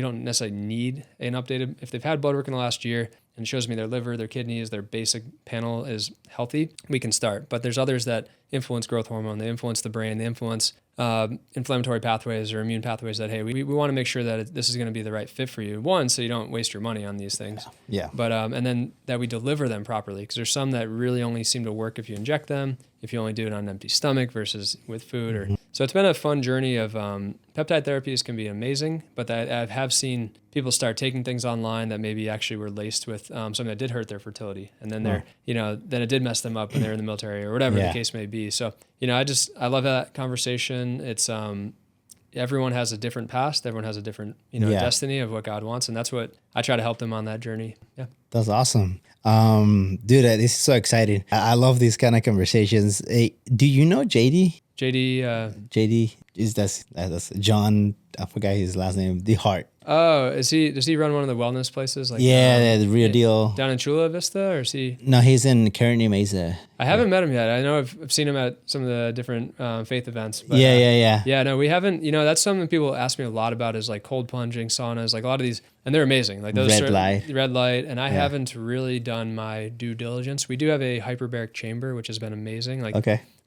Speaker 1: don't necessarily need an updated. If they've had blood work in the last year and it shows me their liver, their kidneys, their basic panel is healthy, we can start. But there's others that influence growth hormone, they influence the brain, they influence inflammatory pathways or immune pathways that, hey, we want to make sure that this is going to be the right fit for you. One, so you don't waste your money on these things.
Speaker 2: Yeah.
Speaker 1: But and then that we deliver them properly, because there's some that really only seem to work if you inject them, if you only do it on an empty stomach versus with food. So it's been a fun journey of peptide therapies can be amazing, but I have seen people start taking things online that maybe actually were laced with something that did hurt their fertility, and then then it did mess them up when they're in the military or whatever the case may be. So I love that conversation. It's everyone has a different past, everyone has a different destiny of what God wants, and that's what I try to help them on that journey. Yeah,
Speaker 2: that's awesome. Dude, this is so exciting. I love these kind of conversations. Hey, do you know JD? JD is that's John. I forgot his last name. The Heart.
Speaker 1: Oh, does he run one of the wellness places? Like
Speaker 2: the Real Deal
Speaker 1: down in Chula Vista, or is he?
Speaker 2: No, he's in Kearney Mesa.
Speaker 1: I haven't met him yet. I know I've seen him at some of the different faith events. But,
Speaker 2: yeah.
Speaker 1: No, we haven't. That's something people ask me a lot about, is like cold plunging, saunas, like a lot of these, and they're amazing. Like those red light, and I haven't really done my due diligence. We do have a hyperbaric chamber, which has been amazing. Like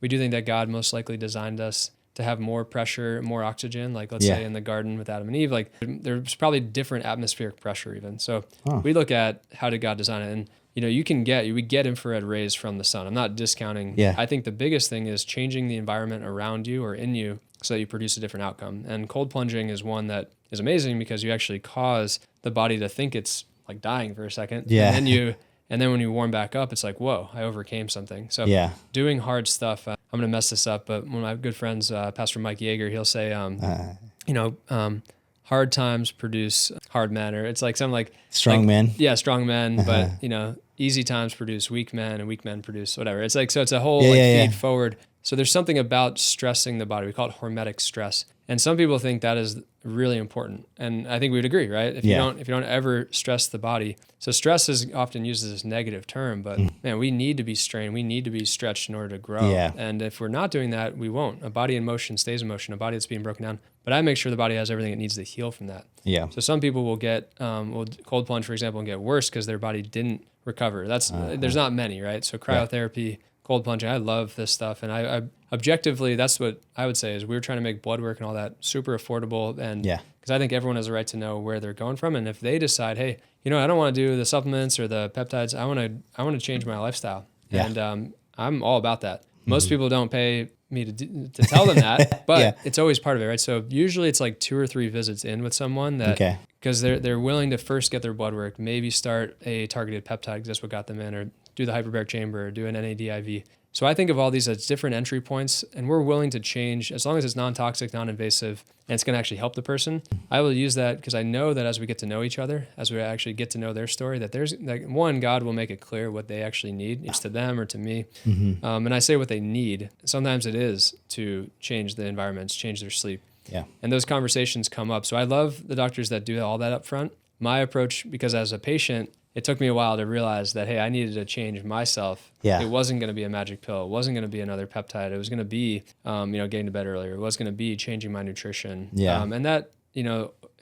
Speaker 1: we do think that God most likely designed us to have more pressure, more oxygen, like let's say in the garden with Adam and Eve, like there's probably different atmospheric pressure even. So we look at how did God design it, and we get infrared rays from the sun. I'm not discounting. I think the biggest thing is changing the environment around you or in you so that you produce a different outcome. And cold plunging is one that is amazing because you actually cause the body to think it's like dying for a second. And then when you warm back up, it's like, whoa, I overcame something. So doing hard stuff, I'm going to mess this up, but one of my good friends, Pastor Mike Yeager, he'll say, hard times produce hard men, or it's like something like
Speaker 2: strong men.
Speaker 1: Yeah, strong men, but easy times produce weak men, and weak men produce whatever. It's like, so it's a whole feed forward. So there's something about stressing the body. We call it hormetic stress. And some people think that is really important. And I think we would agree, right? If you don't ever stress the body. So stress is often used as this negative term, but man, we need to be strained. We need to be stretched in order to grow. And if we're not doing that, we won't. A body in motion stays in motion, a body that's being broken down. But I make sure the body has everything it needs to heal from that. So some people will get, will cold plunge, for example, and get worse because their body didn't recover. There's not many, right? So cryotherapy, cold plunging, I love this stuff. And I objectively, that's what I would say is we're trying to make blood work and all that super affordable. And because I think everyone has a right to know where they're going from. And if they decide, hey, I don't want to do the supplements or the peptides, I want to change my lifestyle. And I'm all about that. Most people don't pay me to tell them that, but it's always part of it, right? So usually it's like 2 or 3 visits in with someone that, because they're willing to first get their blood work, maybe start a targeted peptide because that's what got them in, or do the hyperbaric chamber, or do an NADIV. So I think of all these as different entry points, and we're willing to change as long as it's non-toxic, non-invasive, and it's going to actually help the person. I will use that because I know that as we get to know each other, as we actually get to know their story, that there's one, God will make it clear what they actually need. It's to them or to me. And I say what they need. Sometimes it is to change the environments, change their sleep. And those conversations come up. So I love the doctors that do all that up front. My approach, because as a patient, it took me a while to realize that, hey, I needed to change myself. It wasn't going to be a magic pill. It wasn't going to be another peptide. It was going to be, getting to bed earlier. It was going to be changing my nutrition. And that,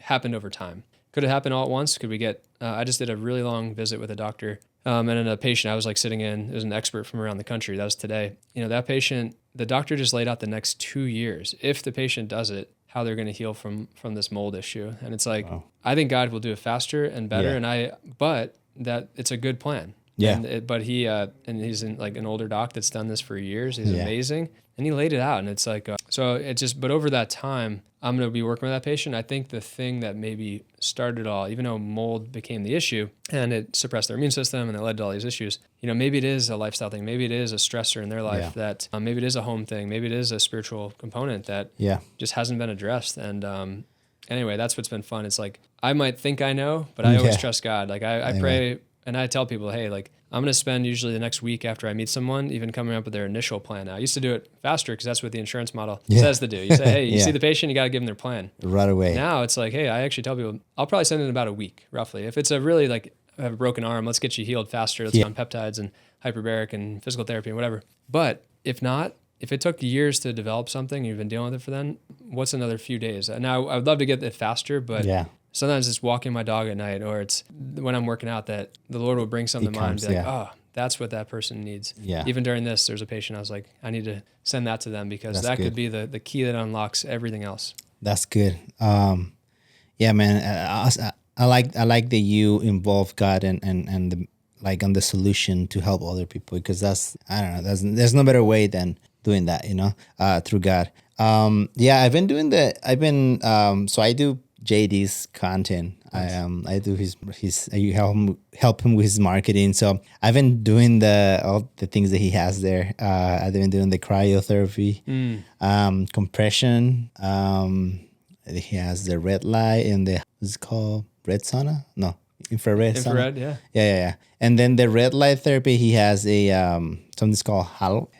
Speaker 1: happened over time. Could it happen all at once? Could we get, I just did a really long visit with a doctor and then a patient I was like sitting in, it was an expert from around the country. That was today. That patient, the doctor just laid out the next 2 years, if the patient does it, how they're going to heal from this mold issue. And it's like, I think God will do it faster and better. But that it's a good plan.
Speaker 2: Yeah.
Speaker 1: But and he's like an older doc that's done this for years. He's
Speaker 2: Yeah.
Speaker 1: amazing. And he laid it out. And it's like, but over that time, I'm going to be working with that patient. I think the thing that maybe started it all, even though mold became the issue and it suppressed their immune system and it led to all these issues, maybe it is a lifestyle thing. Maybe it is a stressor in their life that maybe it is a home thing. Maybe it is a spiritual component that just hasn't been addressed. And anyway, that's what's been fun. It's like, I might think I know, but I always trust God. Like I pray and I tell people, hey, like I'm going to spend usually the next week after I meet someone, even coming up with their initial plan. Now, I used to do it faster because that's what the insurance model says to do. You say, hey, you see the patient, you got to give them their plan.
Speaker 2: Right away.
Speaker 1: Now it's like, hey, I actually tell people, I'll probably send it in about a week, roughly. If it's a really like, I have a broken arm, let's get you healed faster. Let's go on peptides and hyperbaric and physical therapy and whatever. But if not, if it took years to develop something, you've been dealing with it for then, what's another few days? Now, I would love to get it faster, but sometimes it's walking my dog at night, or it's when I'm working out that the Lord will bring something to mind and be like, oh, that's what that person needs. Yeah. Even during this, there's a patient, I was like, I need to send that to them because that could be the key that unlocks everything else.
Speaker 2: That's good. Yeah, man. I like that you involve God and the, like on the solution to help other people, because that's, I don't know, there's no better way than doing that, through God. I've been so I do JD's content. Nice. I do his you help him with his marketing. So I've been doing all the things that he has there. I've been doing the cryotherapy, compression. He has the red light and what's it called? Red sauna? No, infrared sauna. Yeah. And then the red light therapy, he has a something's called Halo,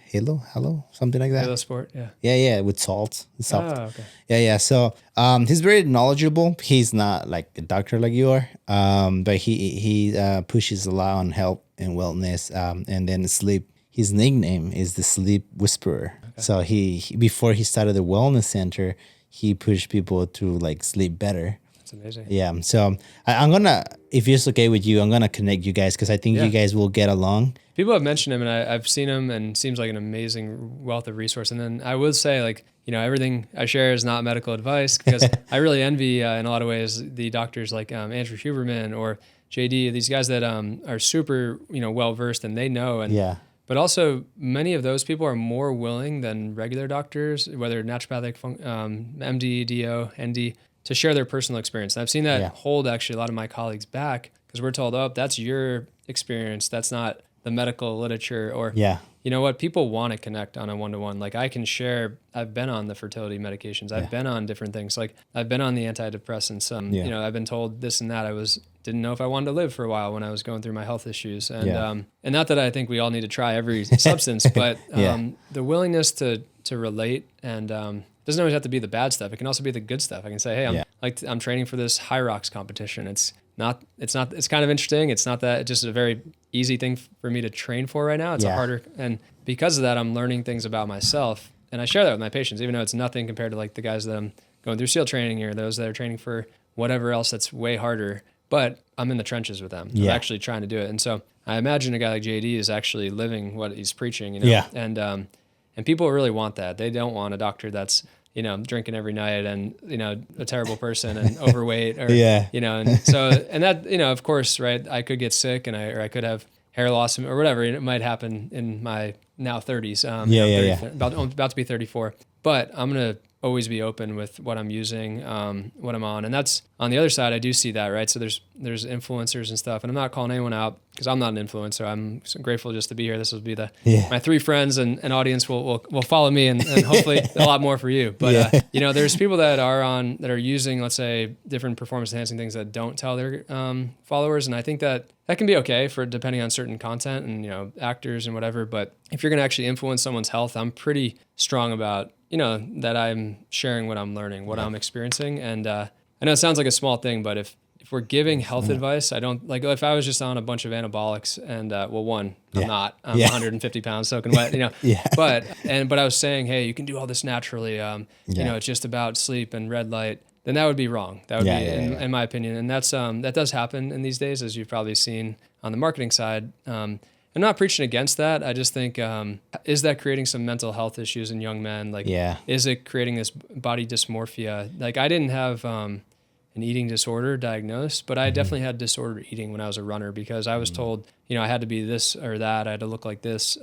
Speaker 2: something like that.
Speaker 1: Halo Sport, yeah.
Speaker 2: Yeah, with salt. Salt.
Speaker 1: Oh, okay.
Speaker 2: Yeah. So he's very knowledgeable. He's not like a doctor like you are, but he pushes a lot on health and wellness, and then sleep. His nickname is the Sleep Whisperer. Okay. So he before he started the wellness center, he pushed people to like sleep better.
Speaker 1: That's amazing.
Speaker 2: Yeah. So I'm gonna, if it's okay with you, I'm gonna connect you guys because I think you guys will get along.
Speaker 1: People have mentioned him, and I've seen him, and seems like an amazing wealth of resource. And then I will say, like, everything I share is not medical advice, because I really envy, in a lot of ways, the doctors like Andrew Huberman or JD, these guys that are super, well versed and they know. And but also, many of those people are more willing than regular doctors, whether naturopathic, MD, DO, ND, to share their personal experience. And I've seen that hold actually a lot of my colleagues back, because we're told, oh, that's your experience. That's not the medical literature. Or, you know what? People want to connect on a one-to-one. Like, I can share, I've been on the fertility medications. I've been on different things. Like, I've been on the antidepressants. I've been told this and that. Didn't know if I wanted to live for a while when I was going through my health issues. And and not that I think we all need to try every substance, but the willingness to relate, and doesn't always have to be the bad stuff. It can also be the good stuff. I can say, hey, I'm training for this high rocks competition. It's kind of interesting. It's not that, it's just a very easy thing for me to train for right now. It's a harder, and because of that, I'm learning things about myself, and I share that with my patients, even though it's nothing compared to like the guys that I'm going through SEAL training, or those that are training for whatever else that's way harder. But I'm in the trenches with them. I'm actually trying to do it. And so I imagine a guy like JD is actually living what he's preaching, and people really want that. They don't want a doctor that's, drinking every night and, a terrible person and overweight, or, and so, and that, of course, right, I could get sick or I could have hair loss or whatever. It might happen in my now 30s. About to be 34. But I'm going to always be open with what I'm using, what I'm on. And that's on the other side, I do see that, right? So there's influencers and stuff, and I'm not calling anyone out because I'm not an influencer. I'm so grateful just to be here. This will be my 3 friends and audience will follow me, and hopefully a lot more for you. But, there's people that are using, let's say, different performance enhancing things that don't tell their followers. And I think that can be okay for depending on certain content and, actors and whatever. But if you're going to actually influence someone's health, I'm pretty strong about, that I'm sharing what I'm learning, what I'm experiencing. And I know it sounds like a small thing, but if we're giving health advice, I don't, like, if I was just on a bunch of anabolics and, I'm not, I'm 150 pounds soaking wet, but I was saying, hey, you can do all this naturally. It's just about sleep and red light. Then that would be wrong. That would be, in my opinion. And that's, that does happen in these days, as you've probably seen on the marketing side. I'm not preaching against that. I just think, is that creating some mental health issues in young men? Like, is it creating this body dysmorphia? Like, I didn't have an eating disorder diagnosed, but I definitely had disordered eating when I was a runner because I was told, I had to be this or that. I had to look like this.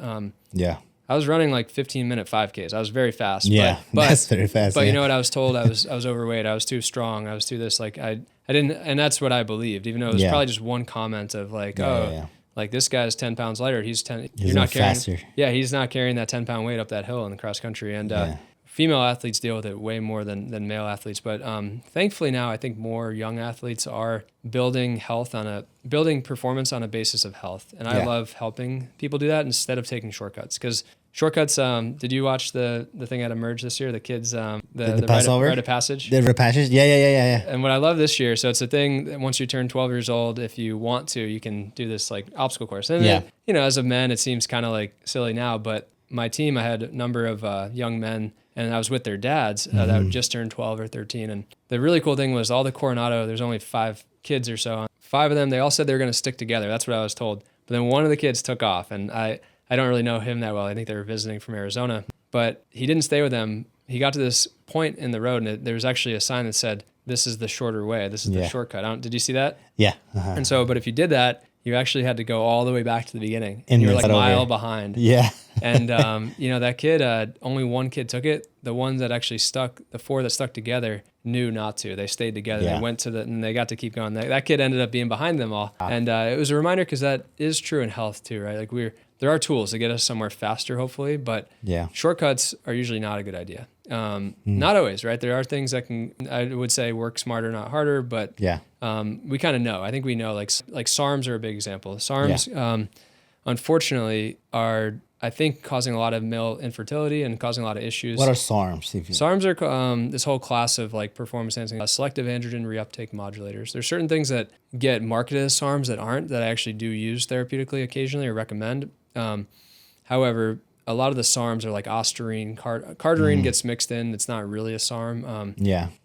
Speaker 2: Yeah.
Speaker 1: I was running like 15-minute 5Ks. I was very fast.
Speaker 2: Yeah,
Speaker 1: but
Speaker 2: that's very fast.
Speaker 1: But
Speaker 2: yeah.
Speaker 1: you know what I was told? I was overweight. I was too strong. I was too this. Like I didn't, and that's what I believed. Even though it was probably just one comment of like, like this guy's 10 pounds lighter. He's 10.
Speaker 2: He's
Speaker 1: you're not carrying.
Speaker 2: faster.
Speaker 1: Yeah, he's not carrying that 10-pound weight up that hill in the cross country. And female athletes deal with it way more than male athletes. But thankfully now, I think more young athletes are building performance on a basis of health. And I love helping people do that instead of taking shortcuts. Because shortcuts, did you watch the thing that emerged this year? The kids, the
Speaker 2: Passover?
Speaker 1: rite of passage?
Speaker 2: The passage? Yeah.
Speaker 1: And what I love this year, so it's a thing that once you turn 12 years old, if you want to, you can do this like obstacle course. And it, as a man, it seems kind of like silly now, but my team, I had a number of young men and I was with their dads that just turned 12 or 13. And the really cool thing was all the Coronado, there's only 5 kids or so. 5 of them, they all said they were going to stick together. That's what I was told. But then one of the kids took off, and I don't really know him that well. I think they were visiting from Arizona. But he didn't stay with them. He got to this point in the road, and there was actually a sign that said, "This is the shorter way. This is the shortcut." Did you see that?
Speaker 2: Yeah.
Speaker 1: And so, but if you did that, you actually had to go all the way back to the beginning. And you were like a mile behind.
Speaker 2: Yeah.
Speaker 1: And, that kid, only one kid took it. The ones that actually stuck, the 4 that stuck together, knew not to. They stayed together. They went and they got to keep going. That kid ended up being behind them all. And it was a reminder because that is true in health too, right? Like there are tools to get us somewhere faster, hopefully, but shortcuts are usually not a good idea. Not always, right? There are things that I would say, work smarter, not harder, but we kind of know. I think we know, like SARMs are a big example. SARMs, unfortunately, are, I think, causing a lot of male infertility and causing a lot of issues.
Speaker 2: What are SARMs?
Speaker 1: SARMs are this whole class of like performance enhancing selective androgen reuptake modulators. There's certain things that get marketed as SARMs that aren't, that I actually do use therapeutically occasionally or recommend. However, a lot of the SARMs are like ostarine, cardarine gets mixed in. It's not really a SARM.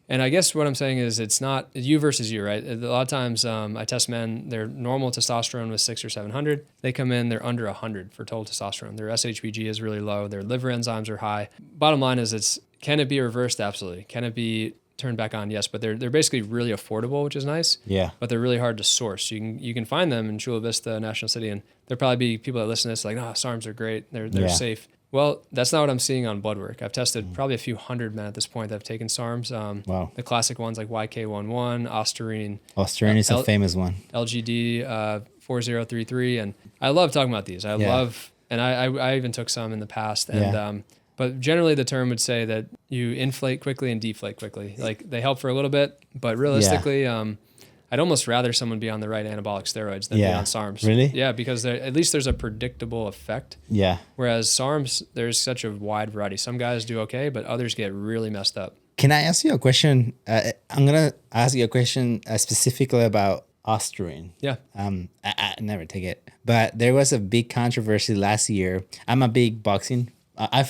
Speaker 1: And I guess what I'm saying is it's not you versus you, right? A lot of times I test men, their normal testosterone was 600 or 700. They come in, they're under 100 for total testosterone. Their SHBG is really low. Their liver enzymes are high. Bottom line is can it be reversed? Absolutely. Can it be turned back on? Yes, but they're basically really affordable, which is nice.
Speaker 2: Yeah.
Speaker 1: But they're really hard to source. You can find them in Chula Vista National City, and there'll probably be people that listen to this like, SARMs are great. They're safe. Well, that's not what I'm seeing on blood work. I've tested probably a few hundred men at this point that have taken SARMs.
Speaker 2: Wow.
Speaker 1: The classic ones like YK11, ostarine.
Speaker 2: Ostarine is a famous one.
Speaker 1: LGD 4033, and I love talking about these. I love, and I even took some in the past, and but generally the term would say that you inflate quickly and deflate quickly. Like they help for a little bit, but realistically, I'd almost rather someone be on the right anabolic steroids than be on SARMs.
Speaker 2: Really?
Speaker 1: Yeah, because at least there's a predictable effect.
Speaker 2: Yeah.
Speaker 1: Whereas SARMs, there's such a wide variety. Some guys do okay, but others get really messed up.
Speaker 2: Can I ask you a question? I'm going to ask you a question specifically about ostarine.
Speaker 1: Yeah.
Speaker 2: I never take it, but there was a big controversy last year. I'm a big boxing. I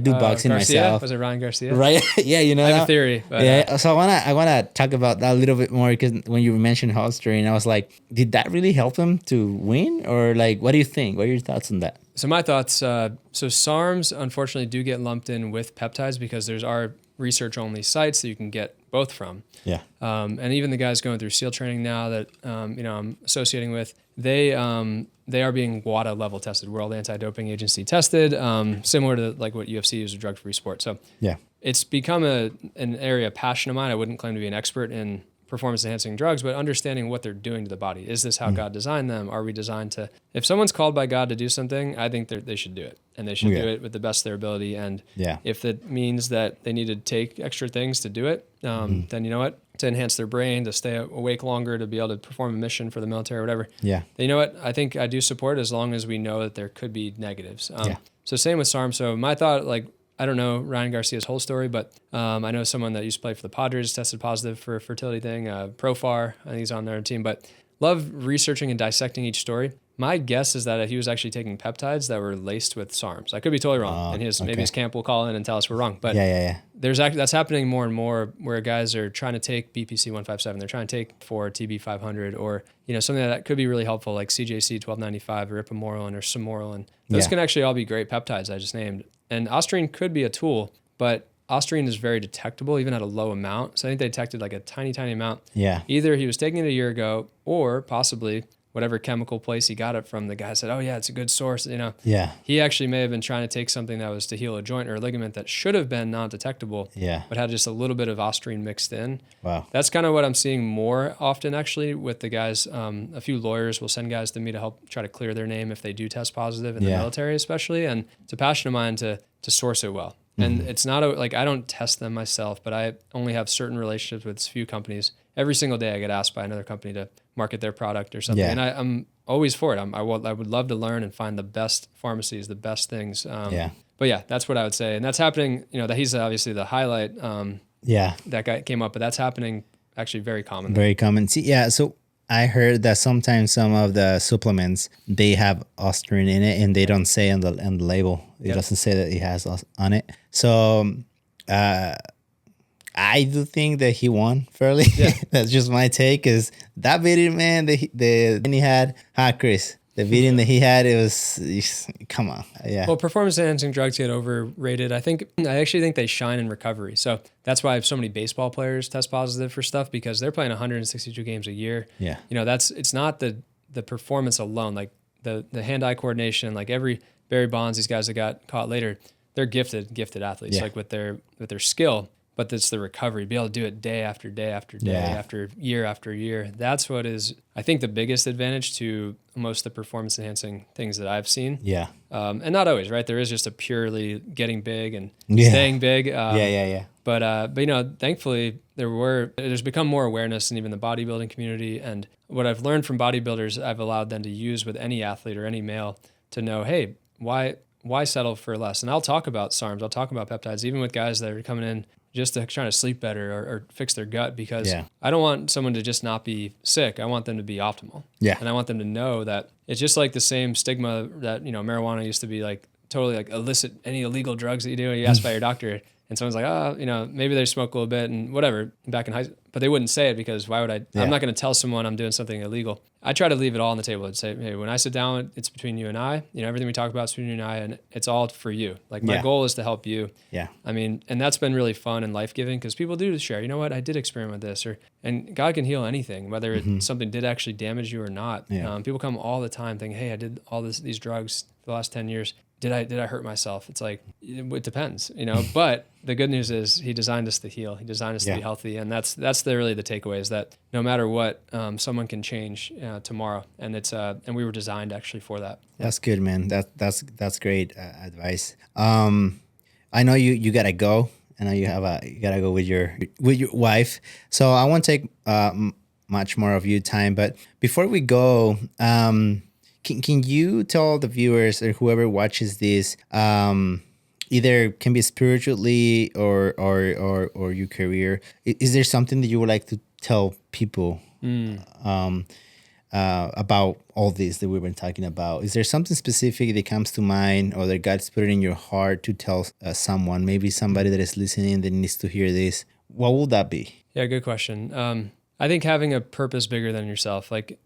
Speaker 2: do boxing
Speaker 1: Garcia?
Speaker 2: myself.
Speaker 1: Was it Ryan Garcia?
Speaker 2: Right? Yeah, you know.
Speaker 1: I have a theory. But,
Speaker 2: So I wanna talk about that a little bit more because when you mentioned ostarine, I was like, did that really help him to win, or like, what do you think? What are your thoughts on that?
Speaker 1: So my thoughts. So SARMs unfortunately do get lumped in with peptides because there's our research only sites that you can get both from.
Speaker 2: Yeah.
Speaker 1: And even the guys going through SEAL training now that I'm associating with, they are being WADA level tested, World Anti-Doping Agency tested, similar to like what UFC is, a drug-free sport. So it's become an area of passion of mine. I wouldn't claim to be an expert in performance-enhancing drugs, but understanding what they're doing to the body. Is this how God designed them? Are we designed to... If someone's called by God to do something, I think they should do it. And they should do it with the best of their ability. And if it means that they need to take extra things to do it, then you know what? To enhance their brain, to stay awake longer, to be able to perform a mission for the military or whatever. Yeah. You know what? I think I do support it as long as we know that there could be negatives. So same with SARM. So my thought, I don't know Ryan Garcia's whole story, but I know someone that used to play for the Padres tested positive for a fertility thing. Profar, I think he's on their team, but love researching and dissecting each story. My guess is that he was actually taking peptides that were laced with SARMs. I could be totally wrong, and maybe his camp will call in and tell us we're wrong. But that's happening more and more, where guys are trying to take BPC 157. They're trying to take for TB 500, or something that could be really helpful, like CJC 1295 or ipamorelin or samorelin. Those can actually all be great peptides I just named. And ostarine could be a tool, but ostarine is very detectable, even at a low amount. So I think they detected like a tiny, tiny amount.
Speaker 2: Yeah.
Speaker 1: Either he was taking it a year ago, or possibly whatever chemical place he got it from, the guy said, oh yeah, it's a good source.
Speaker 2: Yeah.
Speaker 1: He actually may have been trying to take something that was to heal a joint or a ligament that should have been non-detectable,
Speaker 2: Yeah.
Speaker 1: but had just a little bit of ostarine mixed in.
Speaker 2: Wow.
Speaker 1: That's kind of what I'm seeing more often actually with the guys. A few lawyers will send guys to me to help try to clear their name if they do test positive in the military especially. And it's a passion of mine to source it well. And it's not like I don't test them myself, but I only have certain relationships with a few companies. Every single day I get asked by another company to market their product or something.
Speaker 2: Yeah.
Speaker 1: And I'm always for it. I would love to learn and find the best pharmacies, the best things. But yeah, that's what I would say. And that's happening, that he's obviously the highlight. That guy came up, but that's happening actually very commonly.
Speaker 2: Very common. See, yeah. So I heard that sometimes some of the supplements, they have ostarine in it and they don't say on the label. It doesn't say that it has on it. So I do think that he won fairly. Yeah. That's just my take. Is that video, man? The he had, Chris. The video that he had, it was come on, yeah.
Speaker 1: Well, performance enhancing drugs get overrated. I actually think they shine in recovery. So that's why I have so many baseball players test positive for stuff, because they're playing 162 games a year.
Speaker 2: Yeah.
Speaker 1: It's not the performance alone, like the hand-eye coordination, like every Barry Bonds, these guys that got caught later, they're gifted athletes, like with their skill. But it's the recovery, be able to do it day after day after day, after year. That's what is, I think, the biggest advantage to most of the performance enhancing things that I've seen.
Speaker 2: Yeah.
Speaker 1: And not always, right? There is just a purely getting big and staying big. But thankfully there's become more awareness in even the bodybuilding community. And what I've learned from bodybuilders, I've allowed them to use with any athlete or any male to know, hey, why settle for less? And I'll talk about SARMs, I'll talk about peptides, even with guys that are coming in just to trying to sleep better or fix their gut, because I don't want someone to just not be sick. I want them to be optimal. Yeah. And I want them to know that it's just like the same stigma that, marijuana used to be like totally like illicit, any illegal drugs that you do. You ask by your doctor and someone's like, maybe they smoke a little bit and whatever back in high school, but they wouldn't say it because why would I? I'm not going to tell someone I'm doing something illegal. I try to leave it all on the table and say, hey, when I sit down, it's between you and I, everything we talk about is between you and I, and it's all for you. Like my goal is to help you. Yeah. I mean, and that's been really fun and life-giving because people do share, you know what, I did experiment with this, and God can heal anything, whether something did actually damage you or not. Yeah. People come all the time thinking, hey, I did all these drugs for the last 10 years. Did I hurt myself? It's like, it depends, but the good news is he designed us to heal. He designed us to be healthy. And that's really the takeaway, is that no matter what, someone can change tomorrow. And and we were designed actually for that.
Speaker 2: That's good, man. That's great advice. I know you gotta go. I know you gotta go with your wife. So I won't take much more of your time, but before we go, Can you tell the viewers or whoever watches this, either can be spiritually or your career, is there something that you would like to tell people about all this that we've been talking about? Is there something specific that comes to mind, or that God's put it in your heart to tell someone, maybe somebody that is listening that needs to hear this? What would that be?
Speaker 1: Yeah, good question. I think having a purpose bigger than yourself, like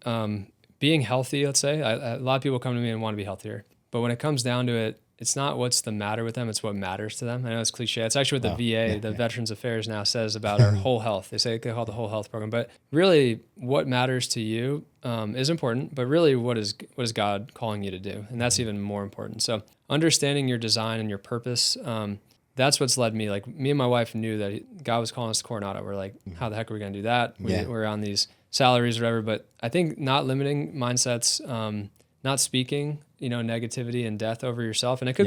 Speaker 1: being healthy, let's say. A lot of people come to me and want to be healthier. But when it comes down to it, it's not what's the matter with them, it's what matters to them. I know it's cliche. It's actually what the VA, Veterans Affairs now says about our whole health. They call it the whole health program. But really, what matters to you is important, but really what is God calling you to do? And that's even more important. So understanding your design and your purpose, that's what's led me. Like, me and my wife knew that God was calling us to Coronado. We're like, how the heck are we going to do that? We're on these salaries or whatever, but I think not limiting mindsets, not speaking, negativity and death over yourself. And it could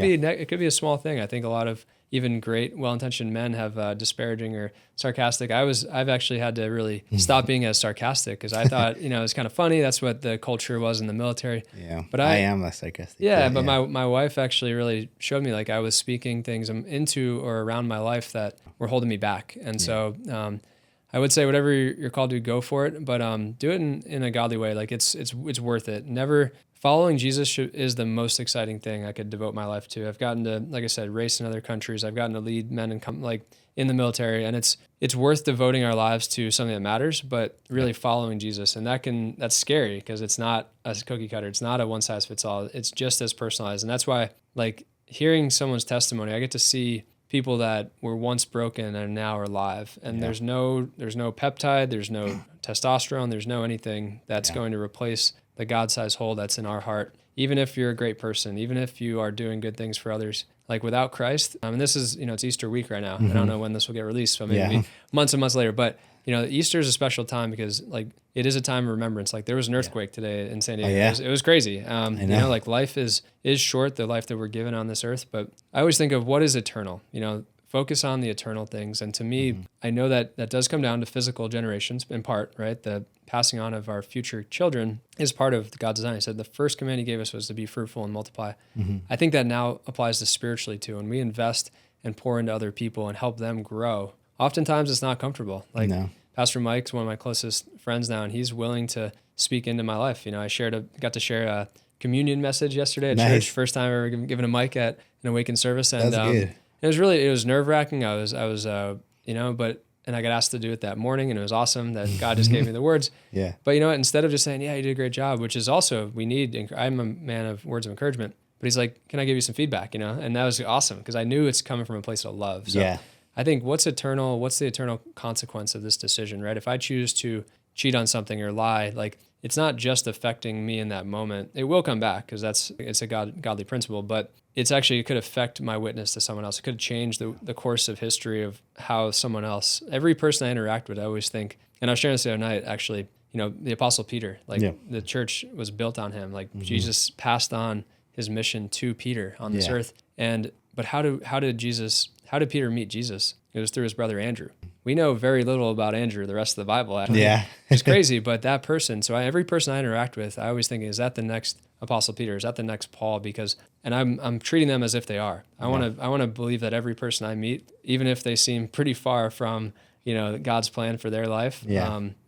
Speaker 1: be a small thing. I think a lot of even great, well-intentioned men have disparaging or sarcastic. I've actually had to really stop being as sarcastic, because I thought, it was kind of funny. That's what the culture was in the military. Yeah, but I
Speaker 2: am a sarcastic.
Speaker 1: Yeah, but my wife actually really showed me, like, I was speaking things into or around my life that were holding me back. And so I would say whatever you're called to, go for it, but do it in a godly way. Like, it's worth it. Never following Jesus is the most exciting thing I could devote my life to. I've gotten to, like I said, race in other countries. I've gotten to lead men in the military, and it's worth devoting our lives to something that matters, but really following Jesus. And that's scary, because it's not a cookie cutter. It's not a one size fits all. It's just as personalized. And that's why, like, hearing someone's testimony, I get to see people that were once broken and now are alive. And there's no peptide, there's no testosterone, there's no anything that's going to replace the God-sized hole that's in our heart. Even if you're a great person, even if you are doing good things for others, like without Christ, and this is, it's Easter week right now. I don't know when this will get released, so maybe months and months later. But, Easter is a special time because like it is a time of remembrance. Like there was an earthquake today in San Diego. It was crazy. Like life is short, the life that we're given on this earth. But I always think of what is eternal, focus on the eternal things. And to me, I know that does come down to physical generations in part, right? The passing on of our future children is part of God's design. He said the first command he gave us was to be fruitful and multiply. I think that now applies to spiritually too. When we invest and pour into other people and help them grow, oftentimes it's not comfortable. Like Pastor Mike's one of my closest friends now, and he's willing to speak into my life. I got to share a communion message yesterday at church. First time I ever given a mic at an awakened service. And
Speaker 2: that's good.
Speaker 1: It was nerve wracking. I was and I got asked to do it that morning, and it was awesome that God just gave me the words. But you know what? Instead of just saying, you did a great job, which is also, we need, I'm a man of words of encouragement, but he's like, can I give you some feedback, And that was awesome because I knew it's coming from a place of love. So I think what's the eternal consequence of this decision, right? If I choose to cheat on something or lie, like it's not just affecting me in that moment. It will come back because it's a godly principle, but it could affect my witness to someone else. It could change the course of history of how someone else, every person I interact with, I always think, and I was sharing this the other night, actually, the Apostle Peter, the church was built on him. Like Jesus passed on his mission to Peter on this earth. But how did Peter meet Jesus? It was through his brother Andrew. We know very little about Andrew, the rest of the Bible. It's crazy, but that person, every person I interact with, I always think, is that the next Apostle Peter? Is that the next Paul? And I'm treating them as if they are. I want to believe that every person I meet, even if they seem pretty far from, God's plan for their life,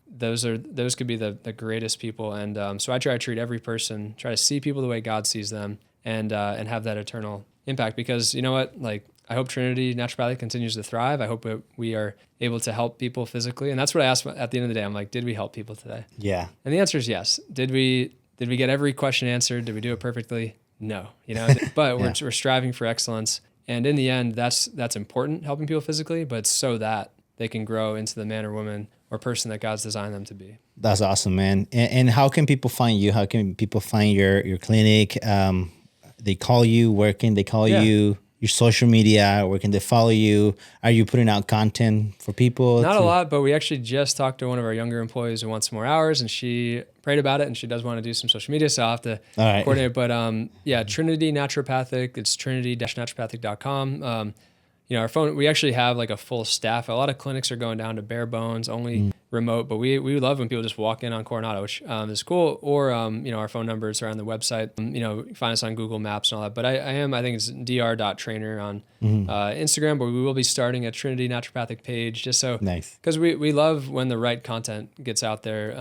Speaker 1: those could be the greatest people. And so I try to treat every person, try to see people the way God sees them, and have that eternal impact. Because you know what, like, I hope Trinity Naturopathic continues to thrive. I hope that we are able to help people physically. And that's what I asked at the end of the day. I'm like, did we help people today? Yeah. And the answer is yes. Did we get every question answered? Did we do it perfectly? No. But we're striving for excellence. And in the end, that's important, helping people physically, but so that they can grow into the man or woman or person that God's designed them to be.
Speaker 2: That's awesome, man. And how can people find you? How can people find your clinic? They call you, where can they call you? Your social media, where can they follow you? Are you putting out content for people?
Speaker 1: Not a lot, but we actually just talked to one of our younger employees who wants some more hours, and she prayed about it, and she does want to do some social media, so I'll have to coordinate. But Trinity Naturopathic, it's trinity-naturopathic.com. Our phone, we actually have like a full staff. A lot of clinics are going down to bare bones, only remote, but we love when people just walk in on Coronado, which is cool. Or, our phone numbers are on the website. Find us on Google Maps and all that. But I think it's dr.trainor on Instagram, but we will be starting a Trinity Naturopathic page just so, because we love when the right content gets out there.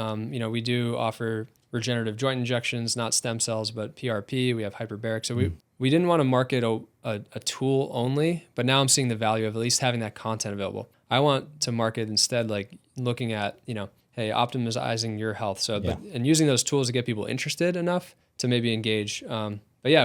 Speaker 1: We do offer regenerative joint injections, not stem cells, but PRP. We have hyperbaric. So we didn't want to market a tool only, but now I'm seeing the value of at least having that content available. I want to market instead, like looking at, hey, optimizing your health. So, and using those tools to get people interested enough to maybe engage. But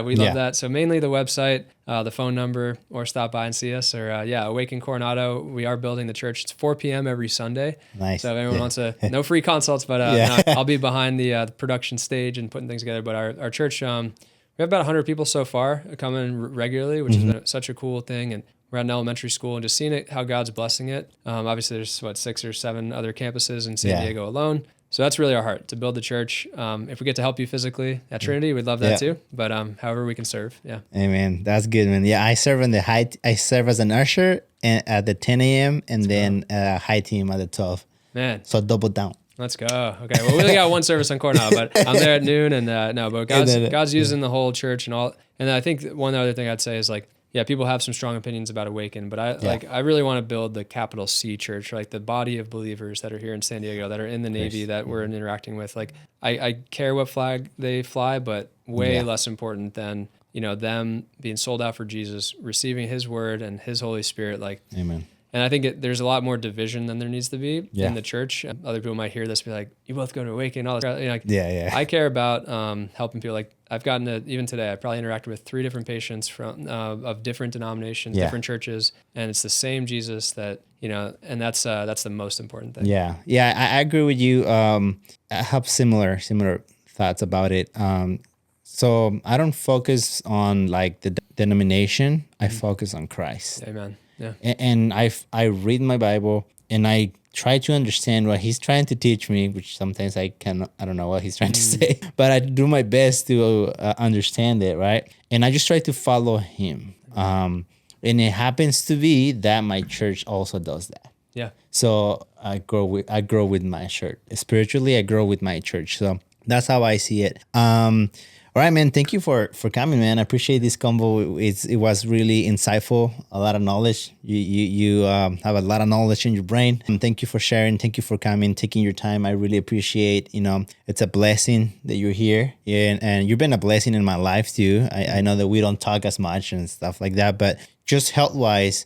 Speaker 1: we love that. So mainly the website, the phone number, or stop by and see us. Or Awaken Coronado. We are building the church. It's 4 p.m. every Sunday. Nice. So if anyone wants no free consults, but I'll be behind the production stage and putting things together. But our church, we have about 100 people so far coming regularly, which has been such a cool thing. And we're at an elementary school and just seeing it, how God's blessing it. Obviously, there's 6 or 7 other campuses in San Diego alone. So that's really our heart, to build the church. If we get to help you physically at Trinity, we'd love that too. But however we can serve,
Speaker 2: Amen. That's good, man. Yeah, I serve I serve as an usher at the 10 a.m. and then high team at the 12.
Speaker 1: Man.
Speaker 2: So double down.
Speaker 1: Let's go. Okay. Well, we only got one service on Coronado, but I'm there at noon, and but God's using the whole church and all. And I think one other thing I'd say is like, people have some strong opinions about Awaken, but I really want to build the capital C church, like the body of believers that are here in San Diego, that are in the Navy, that we're interacting with. Like I care what flag they fly, but way less important than, them being sold out for Jesus, receiving his word and his Holy Spirit. Like,
Speaker 2: amen.
Speaker 1: And I think there's a lot more division than there needs to be
Speaker 2: Yeah.
Speaker 1: in the church. Other people might hear this and be like, you both go to Awaken, all this. Like,
Speaker 2: Yeah.
Speaker 1: I care about helping people. Like I've gotten to, even today, I probably interacted with 3 different patients from of different denominations, different churches, and it's the same Jesus that, and that's the most important thing.
Speaker 2: Yeah. I agree with you. I have similar thoughts about it. So I don't focus on like the denomination. I focus on Christ.
Speaker 1: Amen. Yeah.
Speaker 2: And I read my Bible and I try to understand what he's trying to teach me, which sometimes I don't know what he's trying to say, but I do my best to understand it, right? And I just try to follow him. And it happens to be that my church also does that.
Speaker 1: Yeah.
Speaker 2: So I grow with my church. Spiritually, I grow with my church. So that's how I see it. All right, man. Thank you for coming, man. I appreciate this combo. It was really insightful. A lot of knowledge. You have a lot of knowledge in your brain. And thank you for sharing. Thank you for coming, taking your time. I really appreciate. It's a blessing that you're here, and you've been a blessing in my life too. I know that we don't talk as much and stuff like that, but just health wise,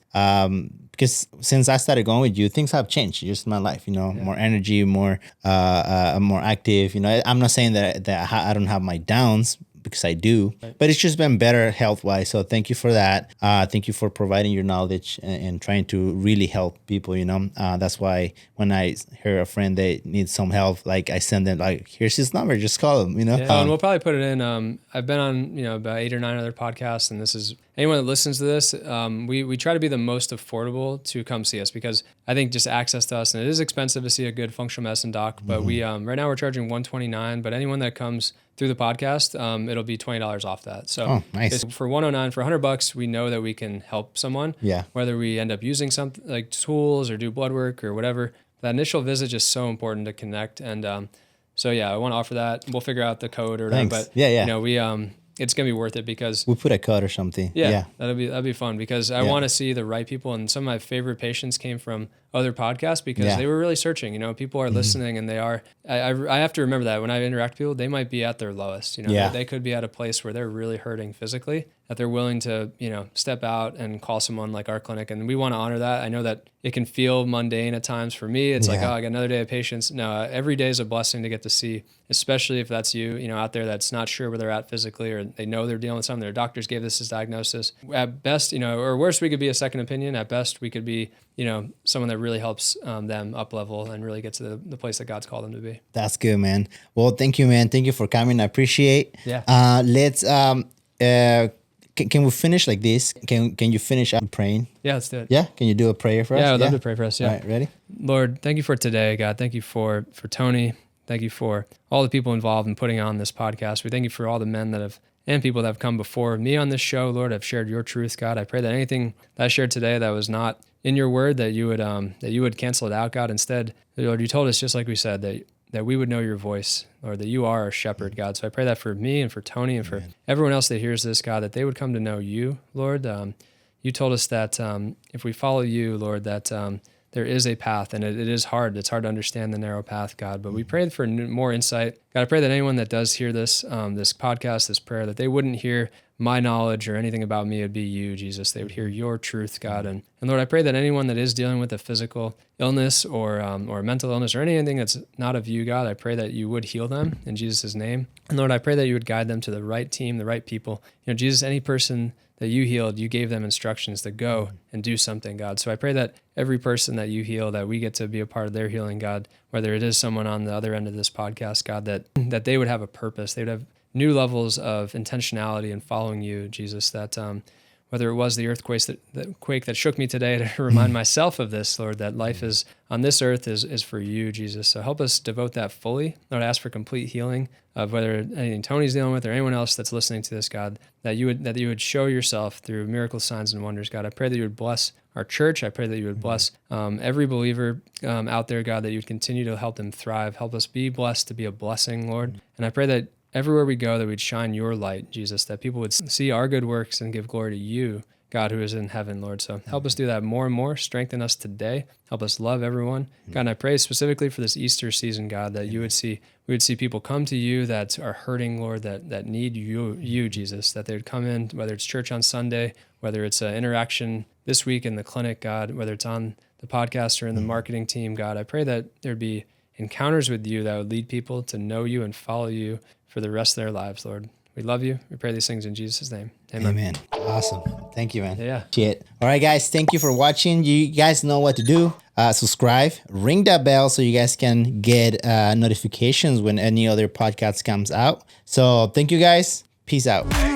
Speaker 2: because since I started going with you, things have changed just in my life, more energy, more active. I'm not saying that I don't have my downs, because I do, but it's just been better health wise. So thank you for that. Thank you for providing your knowledge and trying to really help people. That's why when I hear a friend that needs some help, like I send them like, here's his number, just call him.
Speaker 1: Yeah, and we'll probably put it in. I've been on about 8 or 9 other podcasts, and this is anyone that listens to this. We try to be the most affordable to come see us, because I think just access to us, and it is expensive to see a good functional medicine doc. But we right now we're charging $129. But anyone that comes through the podcast, it'll be $20 off that. So
Speaker 2: nice.
Speaker 1: For $109, for $100, we know that we can help someone.
Speaker 2: Yeah.
Speaker 1: Whether we end up using something like tools or do blood work or whatever, that initial visit is just so important to connect. And so yeah, I want to offer that. We'll figure out the code or whatever.
Speaker 2: Thanks.
Speaker 1: But
Speaker 2: Yeah.
Speaker 1: we it's gonna be worth it, because
Speaker 2: we'll put a code or something.
Speaker 1: Yeah. That'd be fun, because I want to see the right people. And some of my favorite patients came from other podcasts, because they were really searching. People are listening, and they are. I have to remember that when I interact with people, they might be at their lowest. They could be at a place where they're really hurting physically, that they're willing to step out and call someone like our clinic, and we want to honor that. I know that it can feel mundane at times for me. It's like, oh, I got another day of patients. No, every day is a blessing to get to see, especially if that's you out there that's not sure where they're at physically, or they know they're dealing with something. Their doctors gave this as diagnosis. At best, or worst, we could be a second opinion. At best, we could be someone that really helps them up level and really get to the place that God's called them to be.
Speaker 2: That's good, man. Well, thank you, man. Thank you for coming. I appreciate.
Speaker 1: Yeah.
Speaker 2: Let's can we finish like this? Can you finish up praying?
Speaker 1: Yeah, let's do it.
Speaker 2: Yeah. Can you do a prayer for us?
Speaker 1: Yeah, I'd love to pray for us. Yeah.
Speaker 2: All right, ready?
Speaker 1: Lord, thank you for today, God. Thank you for Tony. Thank you for all the people involved in putting on this podcast. We thank you for all the men and people that have come before me on this show, Lord, have shared your truth, God. I pray that anything that I shared today that was not in your word, that you would cancel it out, God. Instead, Lord, you told us, just like we said, that we would know your voice, Lord, that you are our shepherd, God. So I pray that for me and for Tony and for everyone else that hears this, God, that they would come to know you, Lord. You told us that if we follow you, Lord, that there is a path, and it is hard. It's hard to understand the narrow path, God. But we pray for more insight. God, I pray that anyone that does hear this podcast, this prayer, that they wouldn't hear my knowledge or anything about me. It'd be you, Jesus. They would hear your truth, God. And Lord, I pray that anyone that is dealing with a physical illness or a mental illness or anything that's not of you, God, I pray that you would heal them in Jesus' name. And Lord, I pray that you would guide them to the right team, the right people. Jesus, any person that you healed, you gave them instructions to go and do something, God. So I pray that every person that you heal, that we get to be a part of their healing, God, whether it is someone on the other end of this podcast, God, that they would have a purpose. They would have new levels of intentionality in following you, Jesus, that whether it was the quake that shook me today to remind myself of this, Lord, that life is on this earth is for you, Jesus. So help us devote that fully. Lord, I ask for complete healing of whether anything Tony's dealing with or anyone else that's listening to this, God, that you would show yourself through miracles, signs, and wonders, God. I pray that you would bless our church. I pray that you would bless every believer out there, God, that you would continue to help them thrive. Help us be blessed to be a blessing, Lord. And I pray that everywhere we go, that we'd shine your light, Jesus, that people would see our good works and give glory to you, God, who is in heaven, Lord. So help us do that more and more. Strengthen us today. Help us love everyone. God, and I pray specifically for this Easter season, God, that we would see people come to you that are hurting, Lord, that need you, Jesus, that they would come in, whether it's church on Sunday, whether it's an interaction this week in the clinic, God, whether it's on the podcast or in the marketing team, God, I pray that there'd be encounters with you that would lead people to know you and follow you for the rest of their lives, Lord. We love you. We pray these things in Jesus' name. Amen.
Speaker 2: Amen. Awesome. Thank you, man.
Speaker 1: Yeah.
Speaker 2: Shit. All right, guys. Thank you for watching. You guys know what to do. Subscribe, ring that bell so you guys can get notifications when any other podcast comes out. So thank you, guys. Peace out.